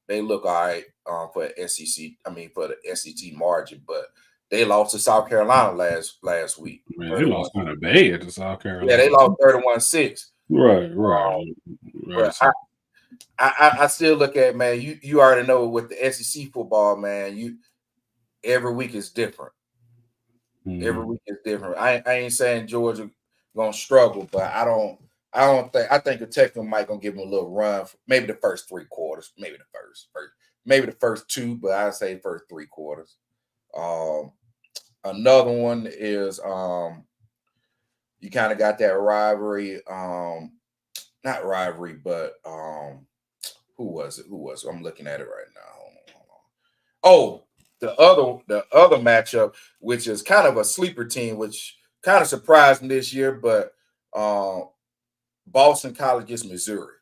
They look all right for SEC. I mean, for the SEC margin, but they lost to South Carolina last week. Man, they lost kind of bad to South Carolina. Yeah, they lost 31-6. Right. I still look at, man. You already know with the SEC football, man. Every week is different. Mm-hmm. Every week is different. I ain't saying Georgia gonna struggle, but I think Kentucky might gonna give them a little run for maybe the first 3 quarters, maybe the first 2, but I say first 3 quarters. Another one is you kind of got that rivalry, not rivalry, but who was it? I'm looking at it right now. Hold on. Oh, the other matchup, which is kind of a sleeper team, which kind of surprised me this year, but Boston College against Missouri.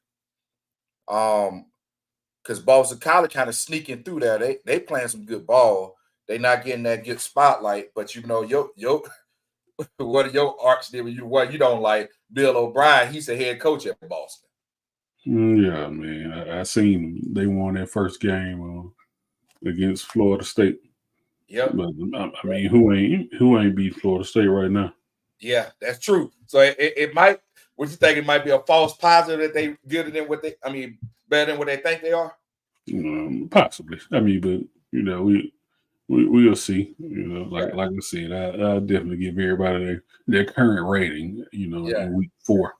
Because Boston College kind of sneaking through there. They playing some good ball. They not getting that good spotlight, but your what are your arch neighbor? You don't like Bill O'Brien? He's the head coach at Boston. Yeah, man. I seen them. They won their first game against Florida State. Yep. But I mean, who ain't beat Florida State right now? Yeah, that's true. So it might. What you think? It might be a false positive that they better than what they think they are. Possibly. I mean, but we'll see. Like I said, I'll definitely give everybody their current rating. In week 4.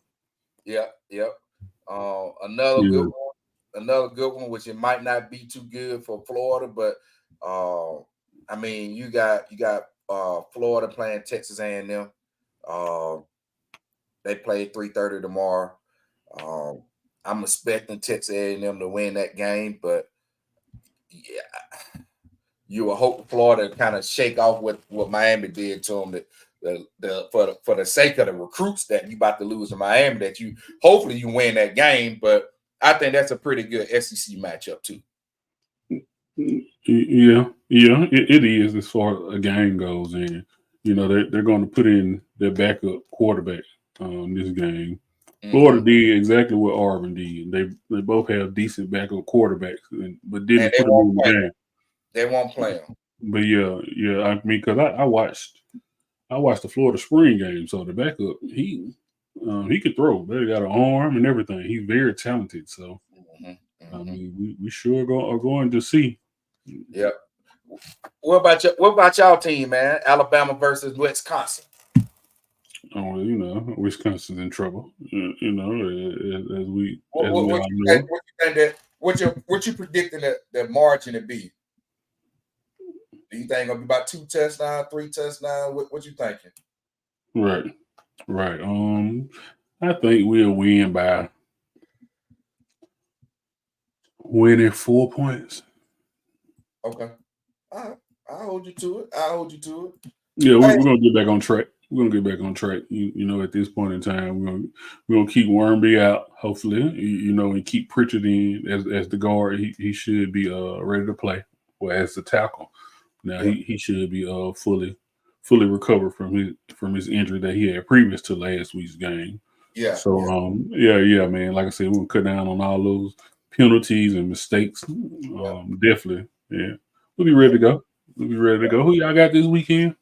Yeah. Another good one another good one, which it might not be too good for Florida, but I mean, you got Florida playing Texas A&M. They play 3:30 tomorrow. I'm expecting Texas A&M to win that game, but yeah, you will hope Florida kind of shake off what Miami did to them. For the sake of the recruits that you about to lose to Miami, that you hopefully you win that game. But I think that's a pretty good SEC matchup too. Yeah, it is as far as a game goes, and they're going to put in their backup quarterback this game. Florida did exactly what Auburn did. They both have decent backup quarterbacks, but didn't put them in the game. They won't play them. But yeah. I mean, because I watched the Florida spring game, so the backup he could throw. They got an arm and everything. He's very talented. So I mean, we sure are going to see. Yeah. What about y'all team, man? Alabama versus Wisconsin. Oh, Wisconsin's in trouble. As we all know. What you think what you predicting the margin to be? Do you think it'll be about 2 touchdowns, 3 touchdowns? What you thinking? Right. I think we'll win by winning 4 points. Okay. All right. I'll hold you to it. Yeah, we're gonna get back on track. At this point in time, we're gonna keep Wormby out, hopefully. And keep Pritchard in as the guard. He should be ready to play. Well, as the tackle. Now he should be fully recovered from his injury that he had previous to last week's game. Yeah. So man. Like I said, we'll cut down on all those penalties and mistakes. Definitely. Yeah. We'll be ready to go. Who y'all got this weekend?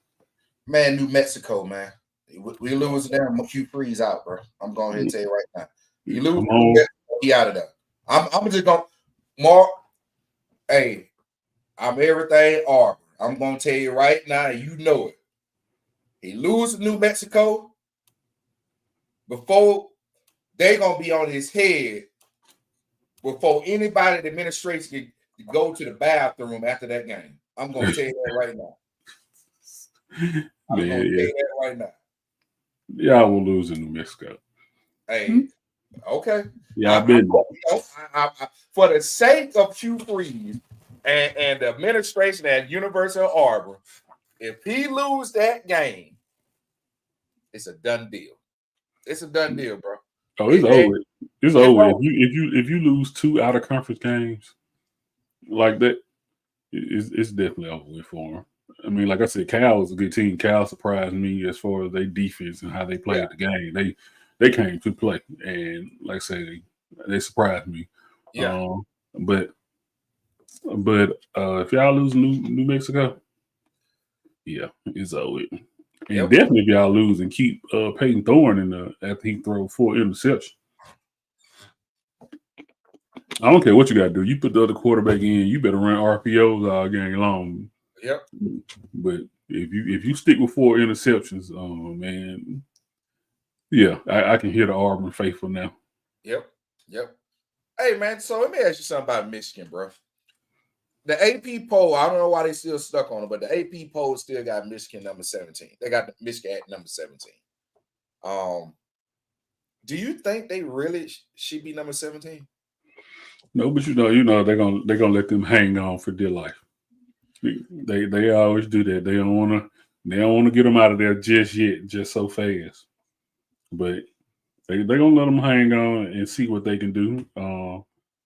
Man, New Mexico, man. We lose them. Hugh Freeze out, bro. I'm going ahead and tell you right now. You lose New Mexico, he out of there. I'm just going Mark. Hey, I'm everything Auburn. I'm going to tell you right now, you know it. He loses New Mexico before they going to be on his head before anybody in the administration can go to the bathroom after that game. I'm going to tell you that right now. I'm going to tell you that right now. Y'all will lose in New Mexico. Hey, okay. Yeah, I've been. For the sake of Hugh Freeze and the administration at University of Auburn, if he lose that game, it's a done deal. It's a done deal, bro. Oh, it's over. It's over. If you lose 2 out of conference games like that, it's definitely over with for him. I mean, like I said, Cal was a good team. Cal surprised me as far as their defense and how they played the game. They came to play, and like I say, they surprised me. Yeah. But if y'all lose New Mexico, yeah, it's over. And definitely if y'all lose and keep Peyton Thorne after he throw 4 interceptions. I don't care what you got to do. You put the other quarterback in, you better run RPOs all game long. Yep. But if you stick with 4 interceptions, man, yeah, I can hear the Auburn faithful now. Yep. Hey, man, so let me ask you something about Michigan, bro. The AP poll, I don't know why they still stuck on it, but the AP poll still got Michigan number 17. They got Michigan at number 17. Do you think they really should be number 17? No, but they're gonna let them hang on for dear life. They always do that. They don't want to get them out of there just yet, just so fast. But they're gonna let them hang on and see what they can do. I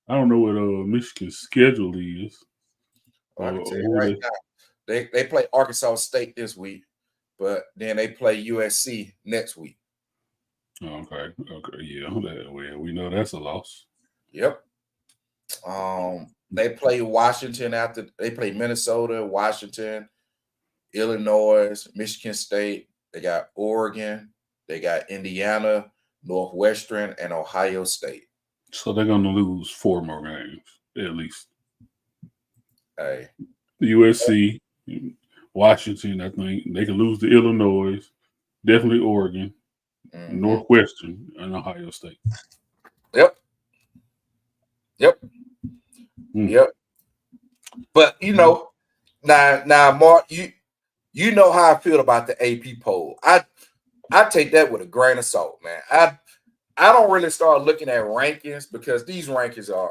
don't know what Michigan's schedule is. I can tell you right now, they play Arkansas State this week, but then they play USC next week. Okay, yeah. Well, we know that's a loss. Yep. They play Washington after they play Minnesota, Washington, Illinois, Michigan State. They got Oregon, they got Indiana, Northwestern, and Ohio State. So they're gonna lose 4 more games at least. Hey, USC, Washington. I think they can lose to Illinois, definitely Oregon, Northwestern, and Ohio State. Yep. Yep. Yep. But now, Mark, you know how I feel about the AP poll. I take that with a grain of salt, man. I don't really start looking at rankings because these rankings are,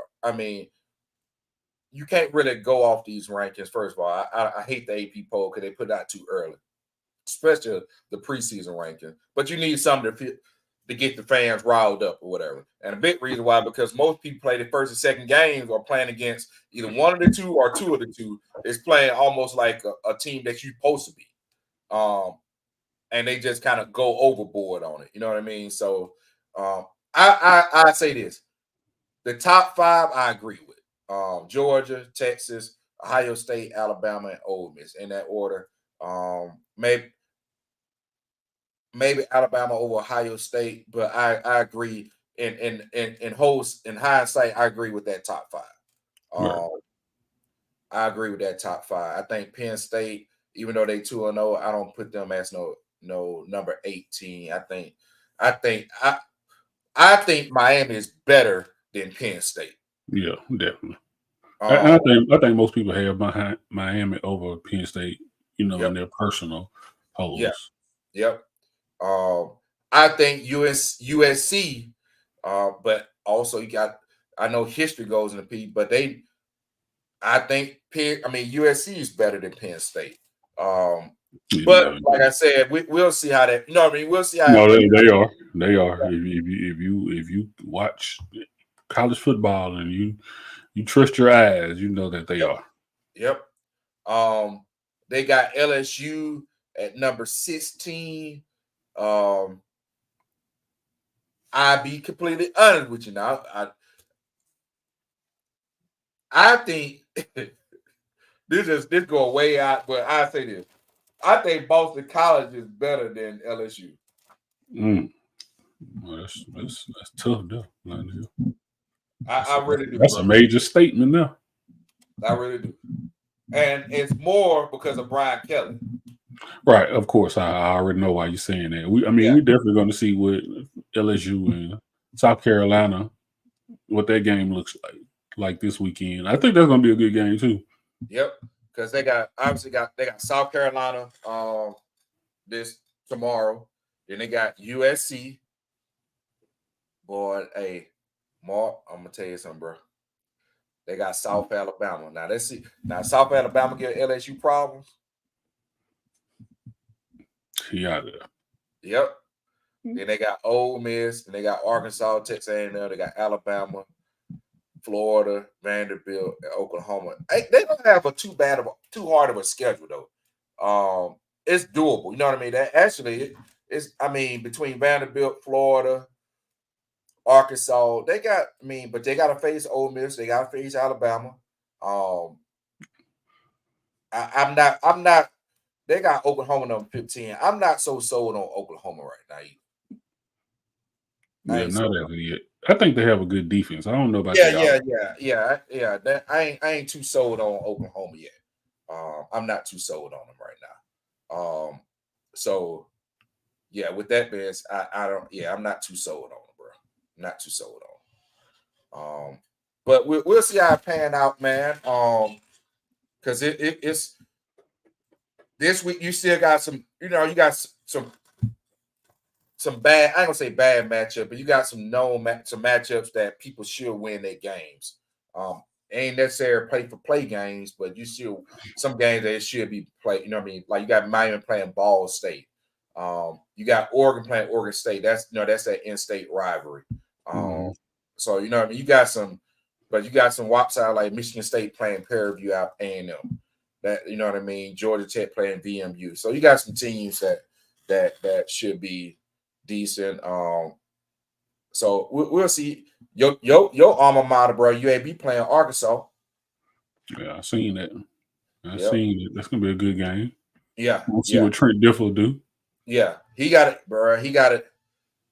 you can't really go off these rankings. First of all, I hate the AP poll because they put it out too early, especially the preseason ranking. But you need something to get the fans riled up or whatever. And a big reason why, because most people play the first and second games or playing against either one of the two or two of the two is playing almost like a team that you're supposed to be. And they just kind of go overboard on it. You know what I mean? So I say this. The top 5 I agree with. Georgia, Texas, Ohio State, Alabama, and Ole Miss in that order. Maybe Alabama over Ohio State, but I agree in hindsight, I agree with that top 5. Right. I agree with that top 5. I think Penn State, even though they 2-0, I don't put them as no number 18. I think Miami is better than Penn State. Yeah, definitely. I think most people have Miami over Penn State, in their personal polls. Yep. I think USC, but also I know history goes into P, but I think USC is better than Penn State. But like I said, we'll see how that. We'll see how. No, they are. They are. If you watch college football and you trust your eyes, you know that they are. Yep. They got LSU at number 16. I'll be completely honest with you now. I think this go way out, but I say this. I think Boston College is better than LSU. Well, that's tough, though. I really do. That's a major statement now. I really do. And it's more because of Brian Kelly. Right, of course. I already know why you're saying that. We're definitely going to see what LSU and South Carolina, what that game looks like this weekend. I think that's going to be a good game too. Yep, because they got South Carolina this tomorrow. Then they got USC. Boy, hey, Mark, I'm gonna tell you something, bro. They got South Alabama. Now let's see. Now South Alabama give LSU problems. Yeah. Yep. Then they got Ole Miss. Then they got Arkansas, Texas A&M. They got Alabama, Florida, Vanderbilt, and Oklahoma. They don't have too hard of a schedule though. It's doable. You know what I mean? That actually it's between Vanderbilt, Florida, Arkansas, they got to face Ole Miss. They got to face Alabama. I'm not. They got Oklahoma number 15. I'm not so sold on Oklahoma right now either. I think they have a good defense. I don't know about that. Yeah. I ain't too sold on Oklahoma yet. I'm not too sold on them right now. So yeah, with that being said, I'm not too sold on them, bro. Not too sold on. But we'll see how it pan out, man. Because it's this week you still got some, you got some bad. I ain't gonna say bad matchup, but you got some some matchups that people should win their games. Ain't necessarily play games, but you still some games that should be played. You know what I mean? Like you got Miami playing Ball State. You got Oregon playing Oregon State. That's that in-state rivalry. So you know what I mean. You got some wops out like Michigan State playing Prairie View out A&M. That you know what I mean. Georgia Tech playing VMU. So you got some teams that should be decent. So we'll see. Your alma mater, bro. UAB playing Arkansas. Yeah, I seen that. Seen it. That's gonna be a good game. Yeah. We'll see what Trent Diffel will do. Yeah, he got it, bro. He got it.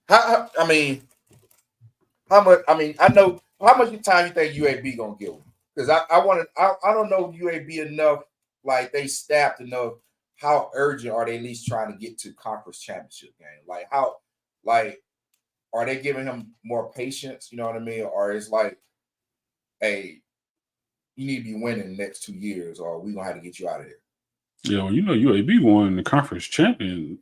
How much? I know how much time you think UAB gonna give him? Because I don't know UAB enough. Like they staffed enough. How urgent are they at least trying to get to conference championship game? Are they giving him more patience? You know what I mean? Or it's like hey, you need to be winning the next 2 years, or we're gonna have to get you out of here. Yeah, well, UAB won the conference championship.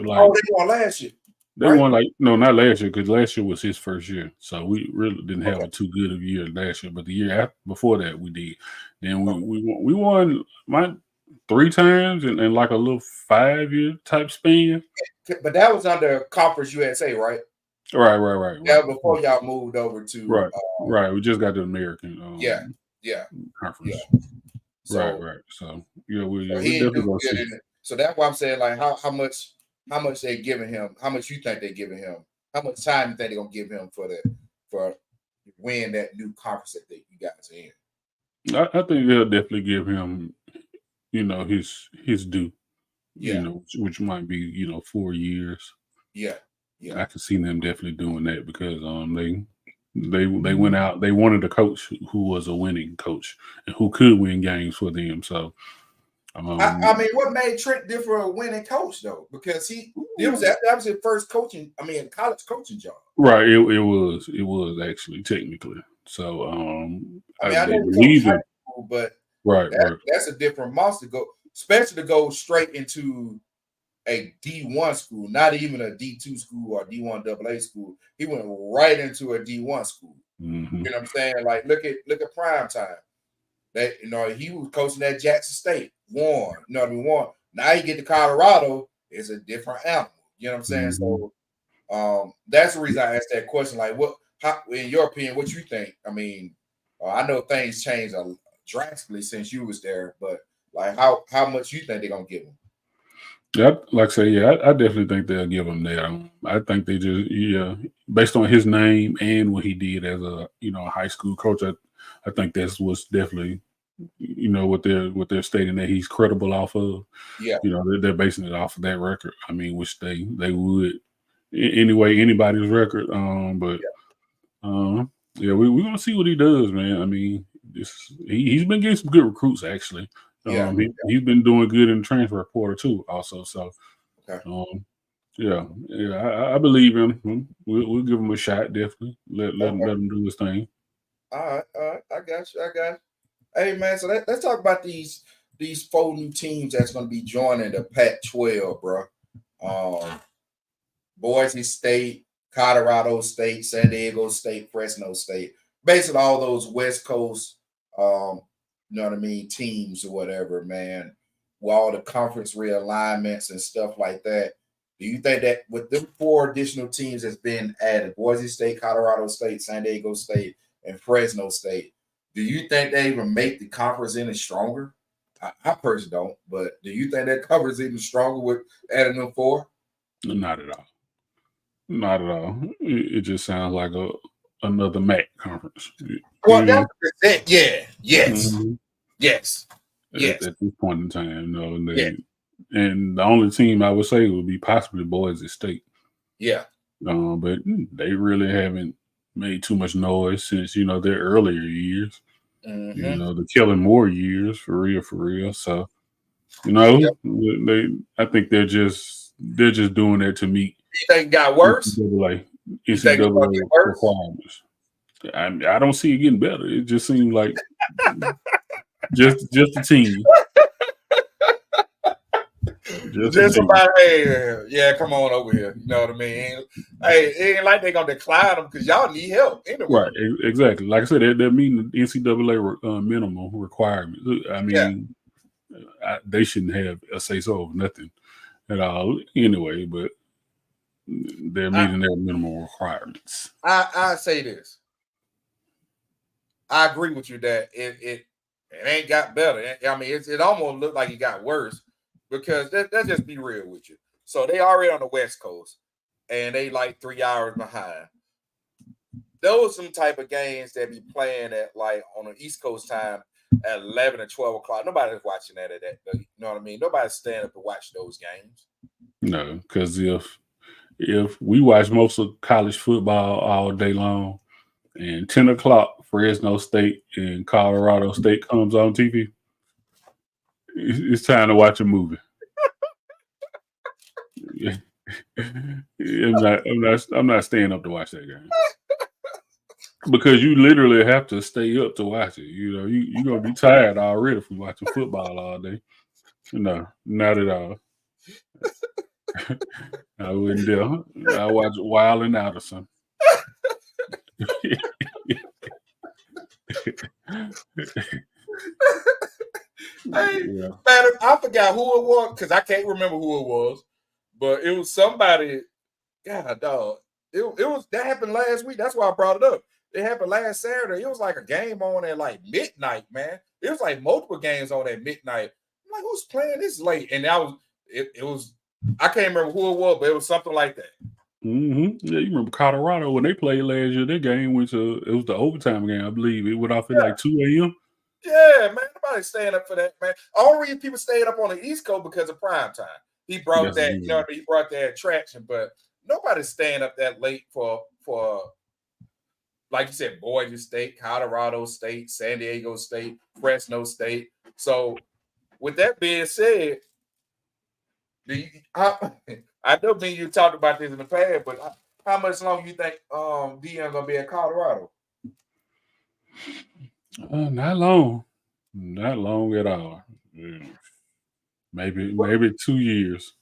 Oh, they won last year. They won not last year, because last year was his first year. So we really didn't have a too good of a year last year. But the year before that, we did. Then we won 3 times in like a little 5-year type span. But that was under Conference USA, right? Right. That was before y'all moved over to right. We just got the American conference. Yeah. So, right. So we definitely gonna see. So that's why I'm saying, like, how much they giving him? How much you think they giving him? How much time you think they're gonna give him for win that new conference that you guys are in? I think they'll definitely give him, his due. Yeah. Which might be 4 years. Yeah. I can see them definitely doing that, because they went out. They wanted a coach who was a winning coach and who could win games for them. So, I mean, what made Trent different a winning coach though? Because that was his first college coaching job. Right. It was actually technically. So, I know he coached high school, but right. That's a different monster especially to go straight into a D1 school, not even a D2 school or D1 AA school. He went right into a D1 school. Mm-hmm. You know what I'm saying? Like, look at prime time. That he was coaching at Jackson State, won. Won. Now you get to Colorado, it's a different animal. You know what I'm saying? Mm-hmm. So that's the reason I asked that question. Like, how, in your opinion, what you think? I mean, I know things changed drastically since you was there, but like, how much you think they're gonna give him? Yeah, like I say, I definitely think they'll give him that. I think they just, based on his name and what he did as a, high school coach, I think that's what's definitely, what they're stating that he's credible off of. Yeah. They're basing it off of that record. I mean, which they would anyway, anybody's record. But we're gonna see what he does, man. I mean, he's been getting some good recruits actually. He's been doing good in the transfer portal too, also. So, I believe in him. We'll give him a shot, definitely. Let him do his thing. All right. I got you. Hey, man. So let's talk about these 4 new teams that's going to be joining the Pac-12, bro. Boise State, Colorado State, San Diego State, Fresno State. Basically, all those West Coast. You know what I mean, teams or whatever, man, with all the conference realignments and stuff like that. Do you think that with them 4 additional teams that's been added, Boise State, Colorado State, San Diego State, and Fresno State, do you think they even make the conference any stronger? I personally don't, but do you think that conference even stronger with adding them 4? Not at all. Not at all. It just sounds like another MAC conference. Well, that's it. Yeah. Yes. Mm-hmm. Yes. At this point in time, and the only team I would say would be possibly Boise State. Yeah. But they really haven't made too much noise since their earlier years. Mm-hmm. The Kellen Moore years, for real. So, I think they're just doing that to meet. You think it got worse? NCAA requirements. I don't see it getting better. It just seems like just a team. Just somebody, hey, come on over here. You know what I mean? Hey, it ain't like they're gonna decline them because y'all need help anyway. Right, exactly. Like I said, they're meeting the NCAA minimum requirements. I mean, they shouldn't have a say-so of nothing at all anyway, but they're meeting their minimum requirements. I say this. I agree with you that it ain't got better. I mean, it almost looked like it got worse because let's just be real with you. So they already on the West Coast and they like 3 hours behind. Those some type of games that be playing at like on the East Coast time at 11 or 12 o'clock. Nobody's watching that at that. You know what I mean? Nobody's staying up to watch those games. No, because if we watch most of college football all day long and 10 o'clock Fresno State and Colorado State comes on TV, it's time to watch a movie. I'm not staying up to watch that game. Because you literally have to stay up to watch it. You know, you're gonna be tired already from watching football all day. No, not at all. I wouldn't dare. I watch Wild and Out or something. Hey, Yeah. man, I forgot who it was because I can't remember who it was, but it was somebody. God, dog. It was that happened last week. That's why I brought it up. It happened last Saturday. It was like a game on at like midnight, man. It was like multiple games on at midnight. I'm like, who's playing this late? And that was it was I can't remember who it was, but it was something like that. Mm-hmm. Yeah, you remember Colorado when they played last year? Their game went to it was the overtime game, I believe. It went off at Yeah. like 2 a.m. Yeah, man. Nobody's staying up for that, man. All reason people stayed up on the East Coast because of prime time. He brought That's that, amazing. you know what I mean? He brought that attraction, but nobody's staying up that late for like you said, Boise State, Colorado State, San Diego State, Fresno State. So, with that being said, I know me you talked about this in the past, but how much longer you think Deion gonna be in Colorado? Not long, not long at all. Yeah. Maybe 2 years.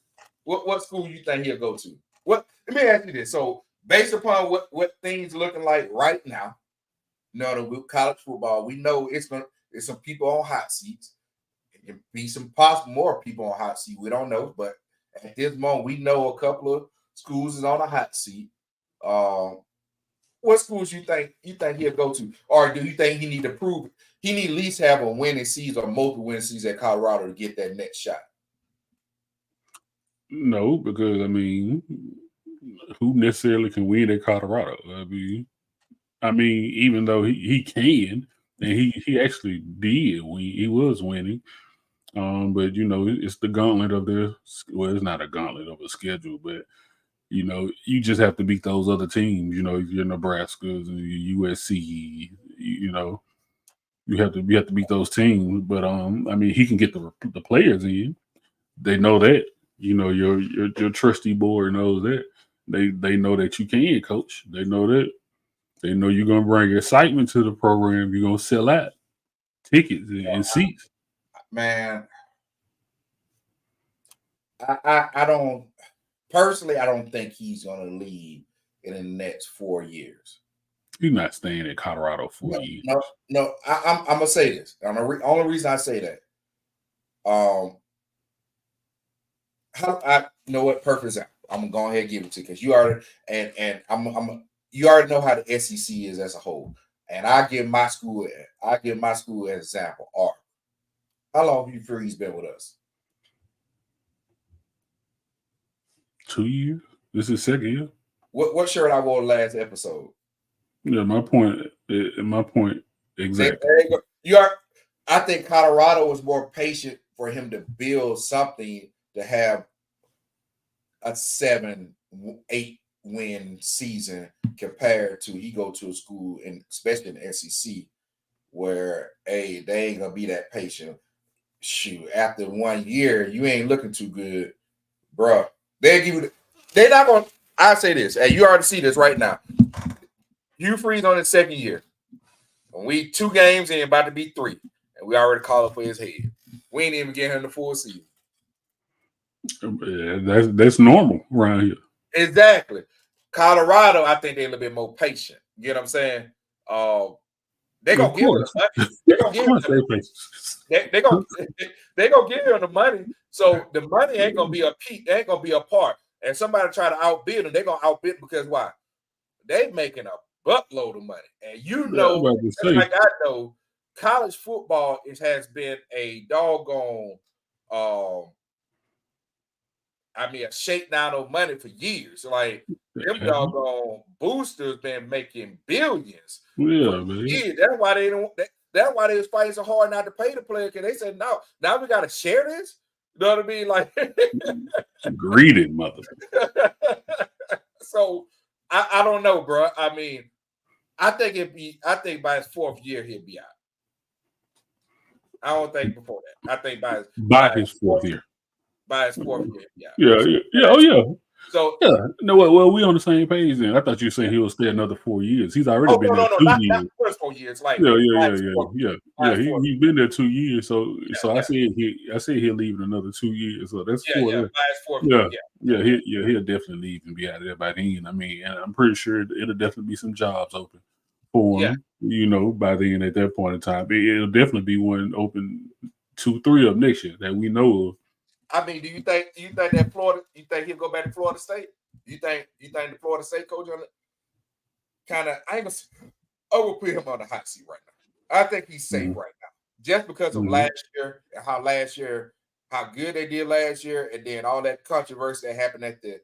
What school you think he'll go to? What? Let me ask you this. So, based upon what things looking like right now, you know, with college football, we know there's some people on hot seats. It can be some possible more people on hot seat. We don't know, but at this moment, we know a couple of schools is on a hot seat. What schools you think he'll go to, or do you think he need to prove he need at least have a winning season or multiple winning seasons at Colorado to get that next shot? No, because I mean, who necessarily can win at Colorado? I mean, even though he can, and he actually did win, he was winning. But you know, it's the gauntlet of it's not a gauntlet of a schedule, but you know, you just have to beat those other teams. You know, your Nebraskas and your USC. You know, you have to beat those teams. But I mean, he can get the players in. They know that. You know, your trustee board knows that. They know that you can, coach. They know that. They know you're gonna bring excitement to the program. You're gonna sell out tickets and seats. Man, I don't personally. I don't think he's gonna leave in the next 4 years. You're not staying in Colorado for a year. No. I'm gonna say this. Only reason I say that. I know what perfect example. I'm gonna go ahead and give it to you because you already you already know how the SEC is as a whole. And I give my school as example. Art. How long have you feel he's been with us? 2 years. This is second year. What shirt I wore last episode? Yeah, my point. Exactly. I think Colorado was more patient for him to build something to have a 7-8 win season compared to he go to a school, and especially in the SEC, where they ain't gonna be that patient. Shoot, after 1 year, you ain't looking too good, bro. They're not gonna. I say this, and you already see this right now. Hugh Freeze on his second year. And we 2 games in, about to be 3, and we already called up for his head. We ain't even getting him the full season. Yeah, that's normal around here. Exactly. Colorado, I think they're a little bit more patient. You know what I'm saying? They're gonna give him the money. They're gonna give him the money. They're gonna give him the money. So the money ain't gonna be a peak, they ain't gonna be a part. And somebody try to outbid them, they're gonna outbid because why? They making a buttload of money. And you know, like I know, college football has been a doggone a shakedown of money for years. Like them doggone boosters been making billions. Yeah, man. Years. That's why they don't. That's why they was fighting so hard not to pay the player, because they said no. Now we got to share this. You know what I mean? Like greedy mother. So I don't know, bro. I mean, I think by his 4th year he'll be out. I don't think before that. I think by his 4th year. By his 4th year, yeah. Oh yeah. So no, well, we on the same page then. I thought you were saying he'll stay another 4 years. He's already been there 2 not years. the first 4 years. Like Yeah. He's been there 2 years. So I said he'll leave in another 2 years. So that's 4 there. He'll definitely leave and be out of there by then. I mean, and I'm pretty sure it'll definitely be some jobs open for him. By then at that point in time, it'll definitely be one open 2, 3 of next year that we know of. I mean, do you think that Florida? You think he'll go back to Florida State? You think the Florida State coach kind of? I will put him on the hot seat right now. I think he's safe right now, just because of last year and how good they did last year, and then all that controversy that happened at the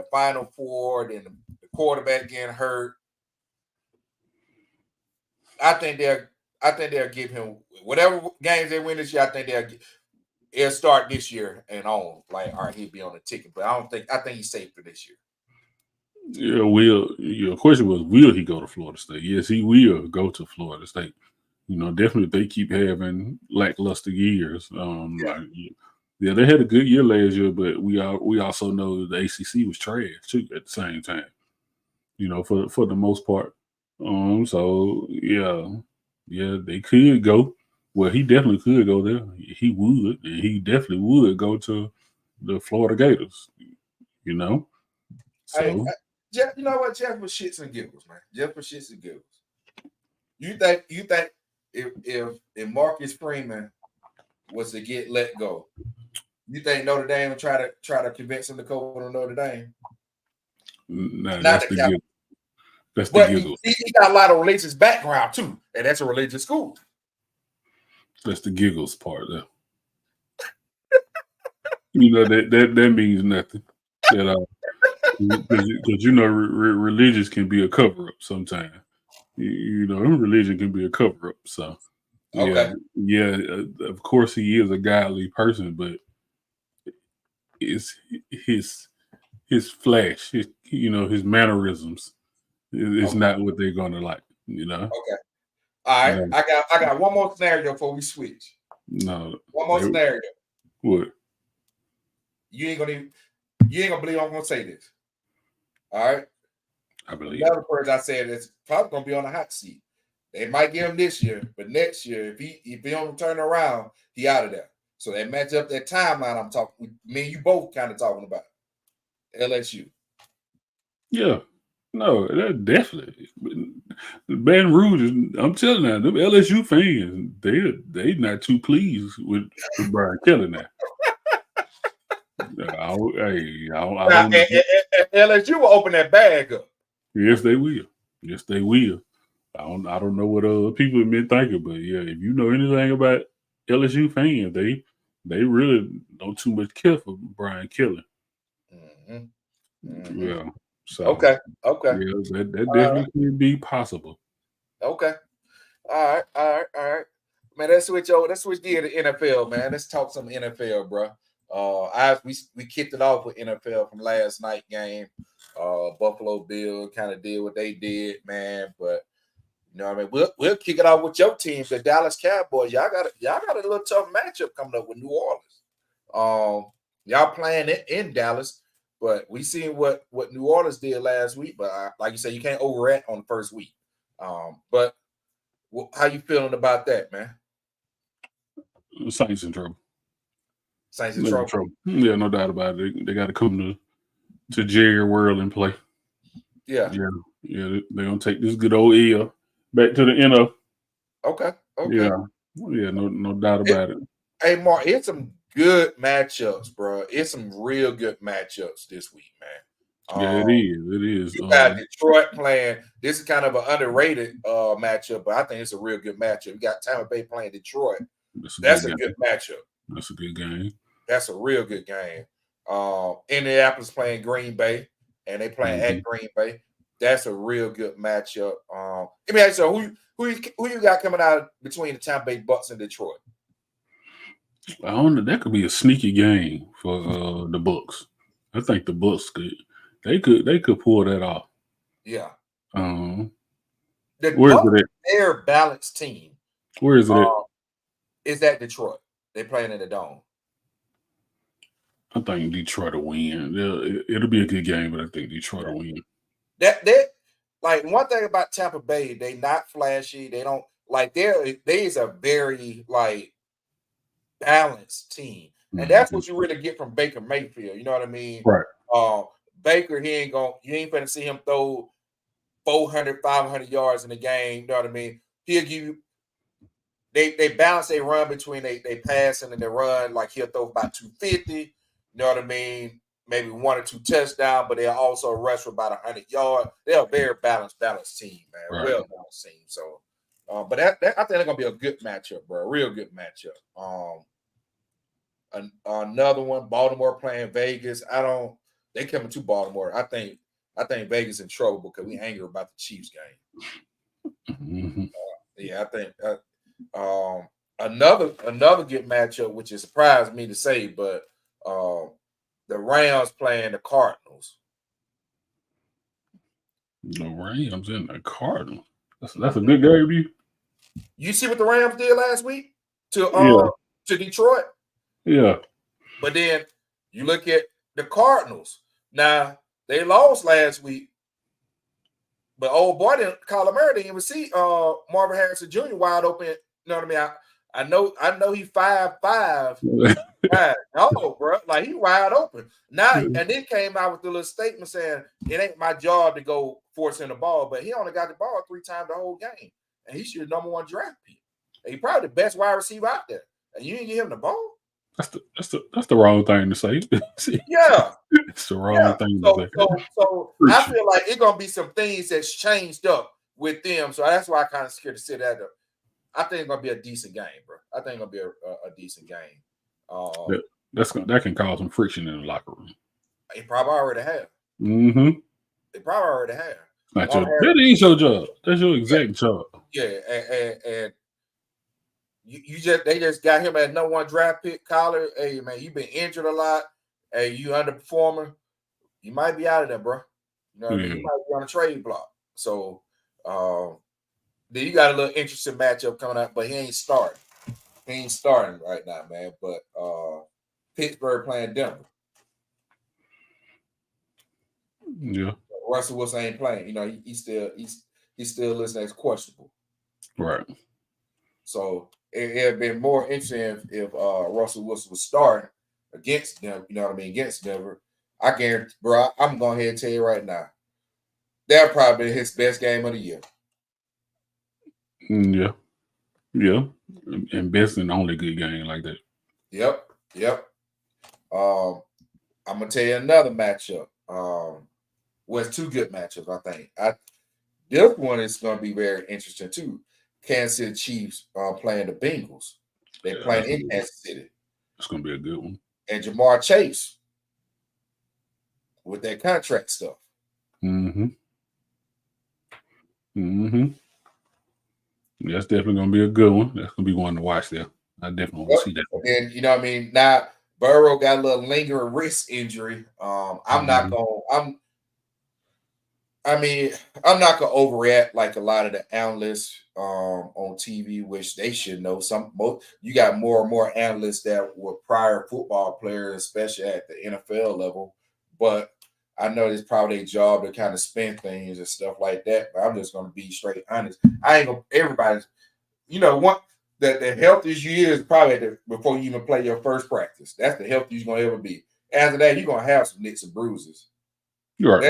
Final Four, then the quarterback getting hurt. I think they'll give him whatever games they win this year. I think it'll start this year and on. Like, all right, he'll be on the ticket, but I think he's safe for this year. Yeah, your question was, will he go to Florida State? Yes, he will go to Florida State. Definitely if they keep having lackluster years. They had a good year last year, but we also know the ACC was trash too at the same time. For the most part. So they could go. Well, he definitely could go there. He would, and he definitely would go to the Florida Gators. So Jeff, you know what? Jeff for shits and giggles, man. Jeff for shits and giggles. You think if Marcus Freeman was to get let go, you think Notre Dame would try to convince him to go to Notre Dame? No, that's the giggle. That's the giggle. He got a lot of religious background too, and that's a religious school. That's the giggles part, though. That means nothing at all. Because religious can be a cover up sometimes. Religion can be a cover up. So of course he is a godly person, but it's his flash, his mannerisms is not what they're gonna like. Okay. All right, I got one more scenario before we switch. No, one more scenario. What? You ain't gonna believe I'm gonna say this. All right. I believe. The other person I said is probably gonna be on the hot seat. They might get him this year, but next year, if he don't turn around, he out of there. So they match up that timeline I'm talking. Me and you both kind of talking about LSU. Yeah. No, that definitely. Baton Rouge, I'm telling you, them LSU fans, they not too pleased with Brian Kelly now. LSU will open that bag up. Yes, they will. Yes, they will. I don't know what other people have been thinking, but yeah, if you know anything about LSU fans, they really don't too much care for Brian Kelly. Yeah. So okay. Yeah, that definitely can be possible. Okay. All right. Man, let's switch gear to NFL, man. Let's talk some NFL, bro. We kicked it off with NFL from last night game. Buffalo Bills kind of did what they did, man. But what I mean, we'll kick it off with your team, the Dallas Cowboys. Y'all got a little tough matchup coming up with New Orleans. Y'all playing it in Dallas, but we seen what New Orleans did last week. But like you said, you can't overreact on the first week. But how you feeling about that, man? Saints in trouble. Saints in trouble. Yeah, no doubt about it. They got to come to Jerry World and play. Yeah. They're gonna take this good old L back to the NO. Okay. Yeah, no doubt about it. Hey, Mark, it's some good matchups, bro. It's some real good matchups this week, man. Yeah, it is. It is. You got Detroit playing. This is kind of an underrated matchup, but I think it's a real good matchup. You got Tampa Bay playing Detroit. That's a good matchup. That's a good game. That's a real good game. Indianapolis playing Green Bay, and they playing at Green Bay. That's a real good matchup. Let me ask you, who you got coming out between the Tampa Bay Bucks and Detroit? I don't know. That could be a sneaky game for the Bucks. I think the Bucks could pull that off. Yeah. The Bucks, their balanced team. Where is it at? Is that Detroit? They're playing in the Dome. I think Detroit will win. It'll be a good game, but I think Detroit will win. That like one thing about Tampa Bay, they not flashy. They don't like there's a very like balanced team. And that's what you really get from Baker Mayfield. You know what I mean? Right. Baker, you ain't gonna see him throw 400, 500 yards in the game. You know what I mean? He'll give you they balance they run between they passing and they run, like he'll throw about 250. You know what I mean? Maybe 1 or 2 touchdowns, but they'll also rush for about 100 yards. They're a very balanced team, man. Right. Real balanced team. So but that I think they're gonna be a good matchup, bro. A real good matchup. Another one, Baltimore playing Vegas. They coming to Baltimore. I think Vegas in trouble because we angry about the Chiefs game. Mm-hmm. Yeah, I think another good matchup, which is surprised me to say, but the Rams playing the Cardinals. The Rams and the Cardinals. That's a good game, you. You see what the Rams did last week to Detroit? Yeah. But then you look at the Cardinals. Now they lost last week, but old boy Kyler Murray didn't even see Marvin Harrison Jr. wide open. You know what I mean? I know he 5'5". Right. No, bro. Like he wide open. Now and then came out with the little statement saying it ain't my job to go forcing the ball, but he only got the ball 3 times the whole game. And he's your number 1 draft pick. And he's probably the best wide receiver out there. And you didn't give him the ball? That's the wrong thing to say. Yeah. It's the wrong thing to say. So I feel like it's gonna be some things that's changed up with them. So that's why I kind of scared to sit at them. I think it's gonna be a decent game, bro. I think it's gonna be a decent game. That can cause some friction in the locker room. It probably already have. Mm-hmm. It probably already have. That is your job. That's your exact job. Yeah, and they just got him as number 1 draft pick. Kyler, hey man, you've been injured a lot. Hey, you underperforming. You might be out of there, bro. You know what I mean? You might be on a trade block. So then you got a little interesting matchup coming up, but he ain't starting. He ain't starting right now, man. But Pittsburgh playing Denver. Yeah. Russell Wilson ain't playing. You know, he's still listed as questionable. Right. So it'd been more interesting if Russell Wilson was starting against them. You know what I mean? Against Denver. I guarantee, bro. I'm going ahead and tell you right now. That'll probably be his best game of the year. Yeah. Yeah. And best and only good game like that. Yep. I'm gonna tell you another matchup. Well, it's 2 good matchups, I think. This one is gonna be very interesting too. Kansas City Chiefs playing the Bengals. They're playing in Kansas City. It's gonna be a good one. And Jamar Chase with that contract stuff. Mm-hmm. Mm-hmm. That's definitely gonna be a good one. That's gonna be one to watch there. I definitely want to see that. And you know what I mean? Now Burrow got a little lingering wrist injury. I'm not gonna overreact like a lot of the analysts on TV, which they should know. You got more and more analysts that were prior football players, especially at the NFL level. But I know it's probably their job to kind of spin things and stuff like that. But I'm just gonna be straight honest. I ain't gonna everybody's, the healthiest you is probably before you even play your first practice. That's the healthiest you're gonna ever be. After that, you're gonna have some nicks and bruises. Right.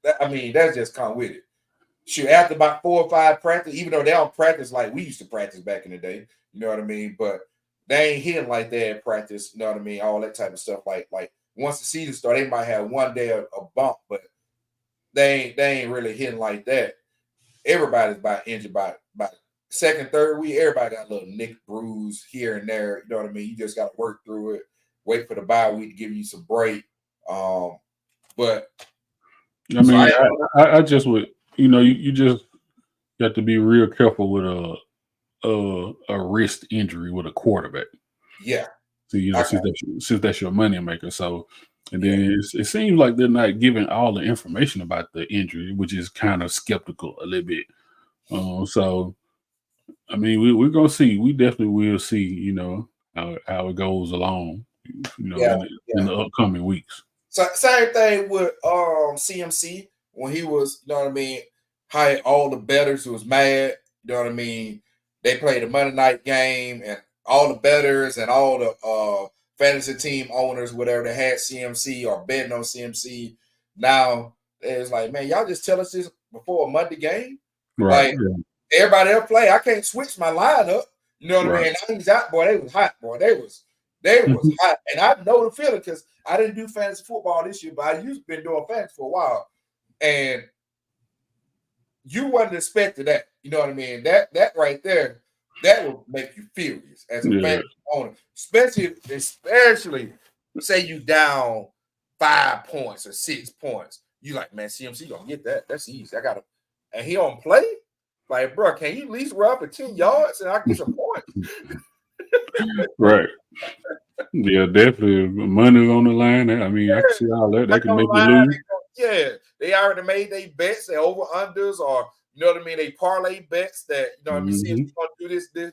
That's just come with it. Shoot, after about 4 or 5 practice, even though they don't practice like we used to practice back in the day, you know what I mean? But they ain't hitting like that in practice, you know what I mean? All that type of stuff. Like once the season starts, they might have one day a bump, but they ain't really hitting like that. Everybody's about injured by second, third week. Everybody got a little nick, bruise here and there. You know what I mean? You just got to work through it. Wait for the bye week to give you some break. But I mean, I just would, you just got to be real careful with a wrist injury with a quarterback. Yeah. So, since that's your money maker. So, and then it seems like they're not giving all the information about the injury, which is kind of skeptical a little bit. So, I mean, we're going to see. We definitely will see, how it goes along, in the upcoming weeks. So same thing with CMC when he was, you know what I mean, hired all the bettors who was mad, you know what I mean. They played a Monday night game and all the bettors and all the fantasy team owners, whatever, that had CMC or betting on CMC. Now it's like, man, y'all just tell us this before a Monday game. Right. Like everybody else play. I can't switch my lineup. You know what I mean? Now he's out, boy. They was hot, boy. They was hot. And I know the feeling because I didn't do fantasy football this year, but I used to been doing fantasy for a while. And you wasn't expecting that. You know what I mean? That right there, that will make you furious as a fantasy owner. Especially say you down 5 points or 6 points. You like, man, CMC gonna get that. That's easy. And he don't play. Like, bro, can you at least run for 10 yards and I get some points? Right. Yeah, definitely. Money on the line. I mean, I can see all that. They can make you lose. They already made their bets, their over-unders, or, you know what I mean, they parlay bets that, you know, if you see if you're going to do this.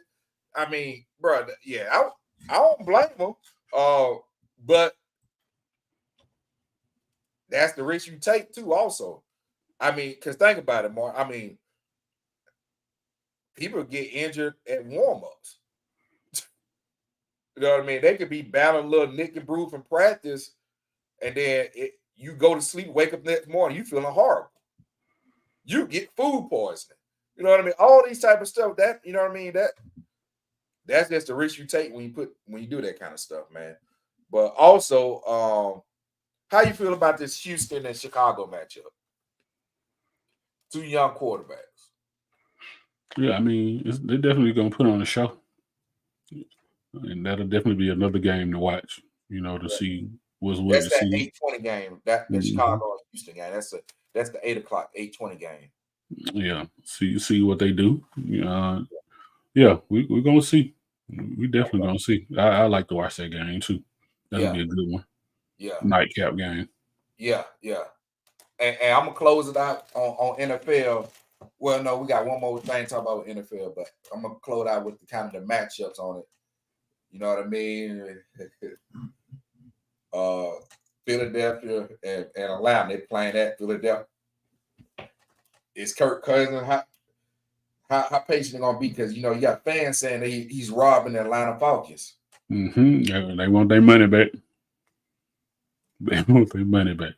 I mean, bro, I don't blame them. But that's the risk you take, too, also. I mean, because think about it, Mark. I mean, people get injured at warm-ups. You know what I mean? They could be battling a little nick and brew from practice, and then you go to sleep, wake up next morning, you feeling horrible. You get food poisoning. You know what I mean? All these type of stuff, that, you know what I mean? That's just the risk you take when you do that kind of stuff, man. But also, how you feel about this Houston and Chicago matchup? Two young quarterbacks. Yeah, I mean, they're definitely going to put on a show. And that'll definitely be another game to watch, you know, to see what's what. That's that 8:20 game. That Chicago and Houston game. That's the 8 o'clock, 8:20 game. Yeah. See what they do. Yeah, we're gonna see. We definitely gonna see. I like to watch that game too. That'll be a good one. Yeah. Nightcap game. Yeah. And I'm gonna close it out on NFL. Well, no, we got one more thing to talk about with NFL, but I'm gonna close out with the kind of the matchups on it. You know what I mean? Philadelphia and Atlanta, they playing at Philadelphia. Is Kirk Cousins how patient they gonna be? Because, you know, you got fans saying that he's robbing the Atlanta Falcons. They want their money back. They want their money back.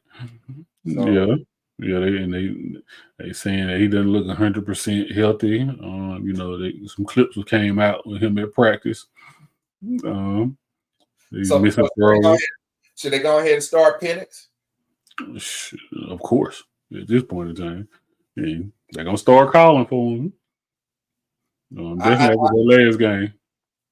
So, they saying that he doesn't look 100% healthy. You know, some clips came out with him at practice. Missing throws. Should they go ahead and start Penix? Of course, at this point in time, they're gonna start calling for him. Definitely after the last game.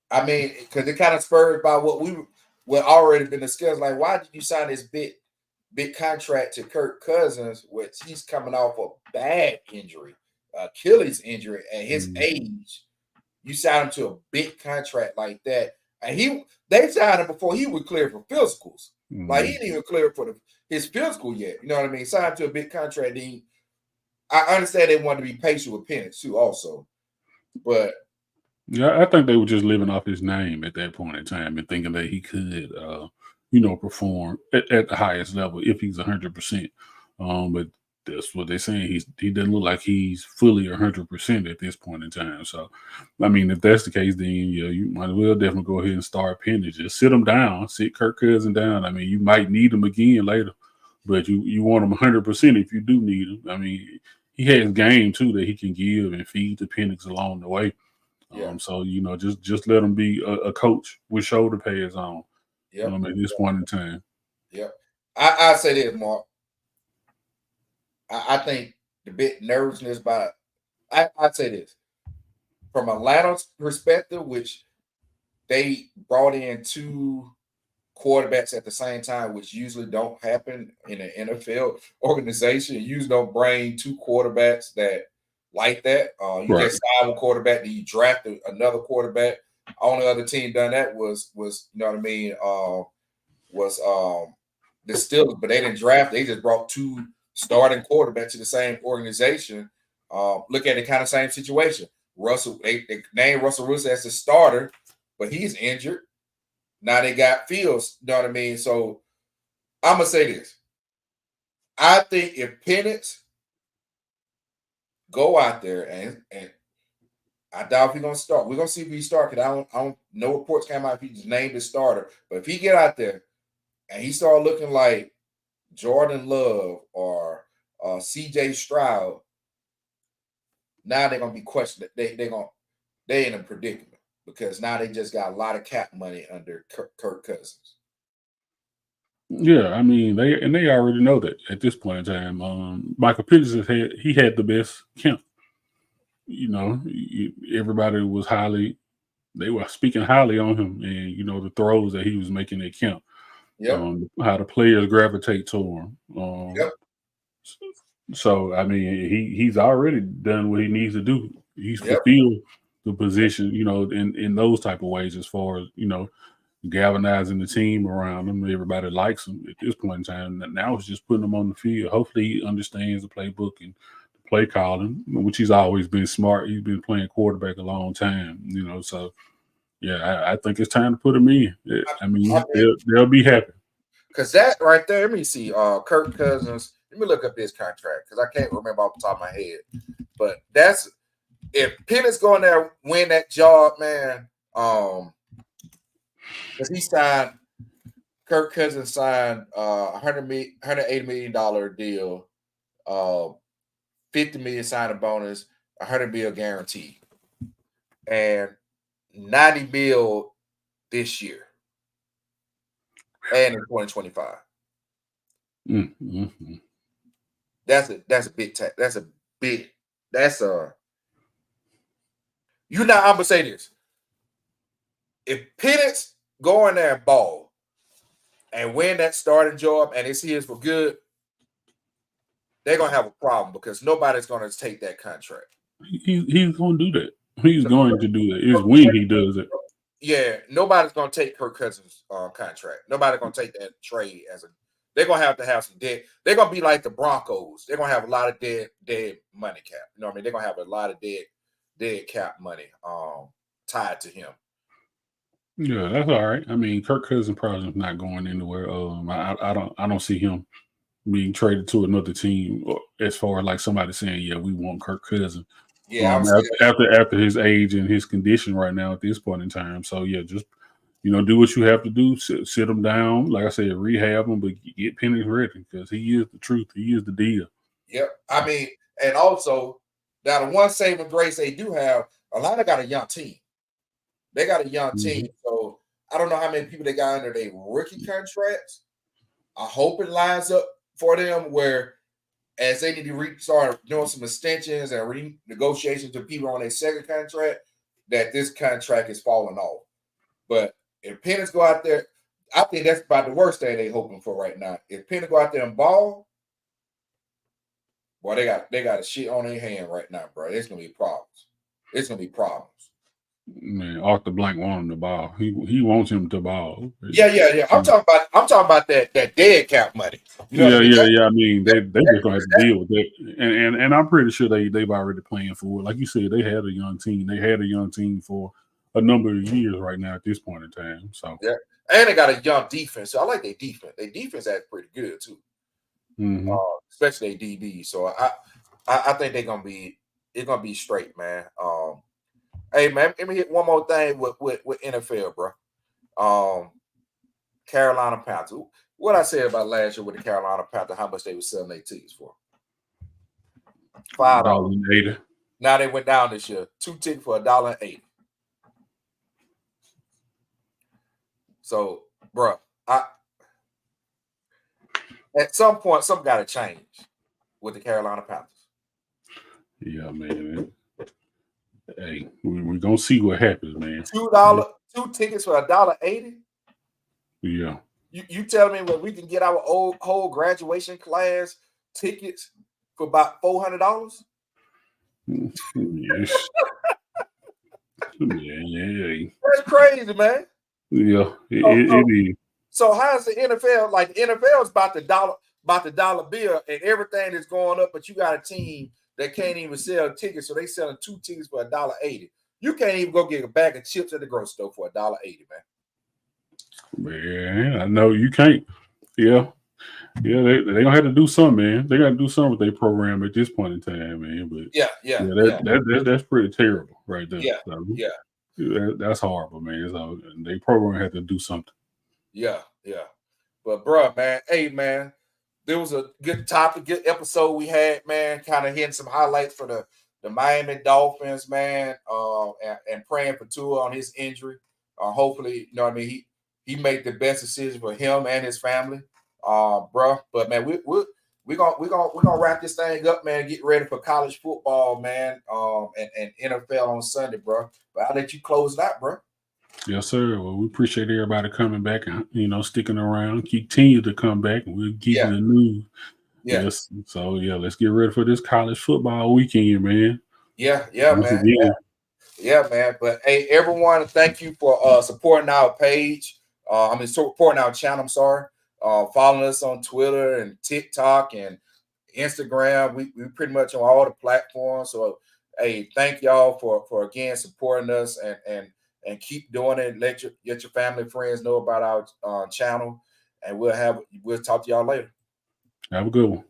I mean, because it kind of spurred by what already been discussed. Like, why did you sign this big contract to Kirk Cousins, which he's coming off a bad injury, Achilles injury at his age? You signed him to a big contract like that. And they signed him before he was cleared for physicals. Like, he didn't even clear for his physical yet. You know what I mean? Signed him to a big contract. I understand they wanted to be patient with Penix too, also. But yeah, I think they were just living off his name at that point in time and thinking that he could, perform at the highest level if he's 100%. But that's what they're saying. He doesn't look like he's fully 100% at this point in time. So, I mean, if that's the case, then you might as well definitely go ahead and start Penix. Just sit him down, sit Kirk Cousins down. I mean, you might need him again later, but you want him 100% if you do need him. I mean, he has game too that he can give and feed the Penix along the way. So just let him be a coach with shoulder pads on. At this point in time. Yep. I say this, Mark. I think the bit nervousness I'd say this. From Atlanta's perspective, which they brought in two quarterbacks at the same time, which usually don't happen in an NFL organization. You usually don't bring two quarterbacks that like that. You just sign one quarterback, then you draft another quarterback. Only other team done that was you know what I mean, was the Steelers, but they didn't draft. They just brought two starting quarterbacks to the same organization. Look at the kind of same situation. Russell, they named Russell Wilson as the starter, but he's injured. Now they got Fields, you know what I mean? So I'm gonna say this. I think if Penix go out there and I doubt if he's gonna start. We're gonna see if he start because I don't no reports came out if he's named the starter. But if he get out there and he start looking like Jordan Love or CJ Stroud, now they're gonna be questioned. They in a predicament because now they just got a lot of cap money under Kirk Cousins. Yeah, I mean they already know that at this point in time. Michael Pittman had the best camp. You know, everybody was they were speaking highly on him, and you know the throws that he was making at camp. Yep. How the players gravitate to him. Yep. So I mean, he's already done what he needs to do. He's Yep. fulfilled the position, you know, in those type of ways as far as you know, galvanizing the team around him. Everybody likes him at this point in time. Now it's just putting him on the field. Hopefully, he understands the playbook and the play calling, which he's always been smart. He's been playing quarterback a long time, you know. So yeah, I think it's time to put him in. I mean, they'll be happy. Because that right there, let me see. Kirk Cousins. Let me look up his contract because I can't remember off the top of my head. But that's if Penix go in there win that job, man. Because he signed, Kirk Cousins signed $180 million deal, $50 million signing bonus, $100 million guarantee, and $90 million this year, and in 2025. Mm-hmm. That's a big I'm gonna say this. If Penix go in there and ball and win that starting job and it's his for good, they're gonna have a problem because nobody's gonna take that contract. He's gonna do that. He's going to do that. It's when he does it. Yeah, nobody's gonna take Kirk Cousins' contract. Nobody's gonna take that trade as a. They're gonna have to have some dead. They're gonna be like the Broncos. They're gonna have a lot of dead money cap. You know what I mean? They're gonna have a lot of dead cap money tied to him. Yeah, that's all right. I mean, Kirk Cousins probably is not going anywhere. I don't see him being traded to another team as far as like somebody saying, yeah, we want Kirk Cousins. Yeah, after his age and his condition right now at this point in time. So yeah, just do what you have to do. Sit him down, like I said, rehab him, but get Penix ready because he is the truth. He is the deal. Yep. I mean, and also now the one saving grace they do have, Atlanta got a young team. They got a young team, so I don't know how many people they got under their rookie contracts. I hope it lines up for them where as they need to start doing some extensions and renegotiations with people on their second contract, that this contract is falling off. But if Penix go out there, I think that's about the worst thing they're hoping for right now. If Penix go out there and ball, boy, they got a shit on their hand right now, bro. It's gonna be problems. It's gonna be problems. Man, Arthur Blank wants him to ball. He wants him to ball. Yeah. I'm talking about that dead cap money. You know yeah. I mean, they just gonna have to deal with that, and I'm pretty sure they've already planned for it. Like you said, they had a young team. They had a young team for a number of years right now at this point in time. So yeah, and they got a young defense. So I like their defense. Their defense is pretty good too, especially their DB. So I think it's gonna be straight, man. Hey man, let me hit one more thing with NFL, bro. Carolina Panthers. What I said about last year with the Carolina Panthers, how much they were selling their tickets for? $5. Now they went down this year. 2 tickets for $1.80. So, bro, at some point, something got to change with the Carolina Panthers. Yeah, man. Hey, we're gonna see what happens, man. $2 tickets for $1.80. Yeah. You tell me when we can get our whole graduation class tickets for about $400? Yes. Yeah. That's crazy, man. Yeah, it is. So how's the NFL? Like the NFL is about the dollar bill and everything is going up, but you got a team that can't even sell tickets, so they selling 2 tickets for $1.80. You can't even go get a bag of chips at the grocery store for $1.80, man. Man, I know you can't. Yeah. Yeah, they gonna have to do something, man. They gotta do something with their program at this point in time, man. But Yeah, yeah, yeah, yeah, that's pretty terrible right there. yeah, So, yeah, that's horrible, man. So they program had to do something. yeah, yeah. But bro, man, hey man, there was a good topic, good episode we had, man. Kind of hitting some highlights for the Miami Dolphins, man. And praying for Tua on his injury. Hopefully, you know what I mean. He made the best decision for him and his family, bro. But man, we're gonna wrap this thing up, man. Get ready for college football, man. And NFL on Sunday, bro. But I'll let you close it out, bro. Yes, sir. Well, we appreciate everybody coming back and sticking around. Continue to come back, and we'll give Yeah, you the news. yeah, Yes. So yeah, let's get ready for this college football weekend, man. yeah, Once man. again, Yeah, man. But hey, everyone, thank you for supporting our page. Supporting our channel. I'm sorry. Following us on Twitter and TikTok and Instagram. We pretty much on all the platforms. So hey, thank y'all for again supporting us and keep doing it. Let your family friends know about our channel, and we'll talk to y'all later. have a good one.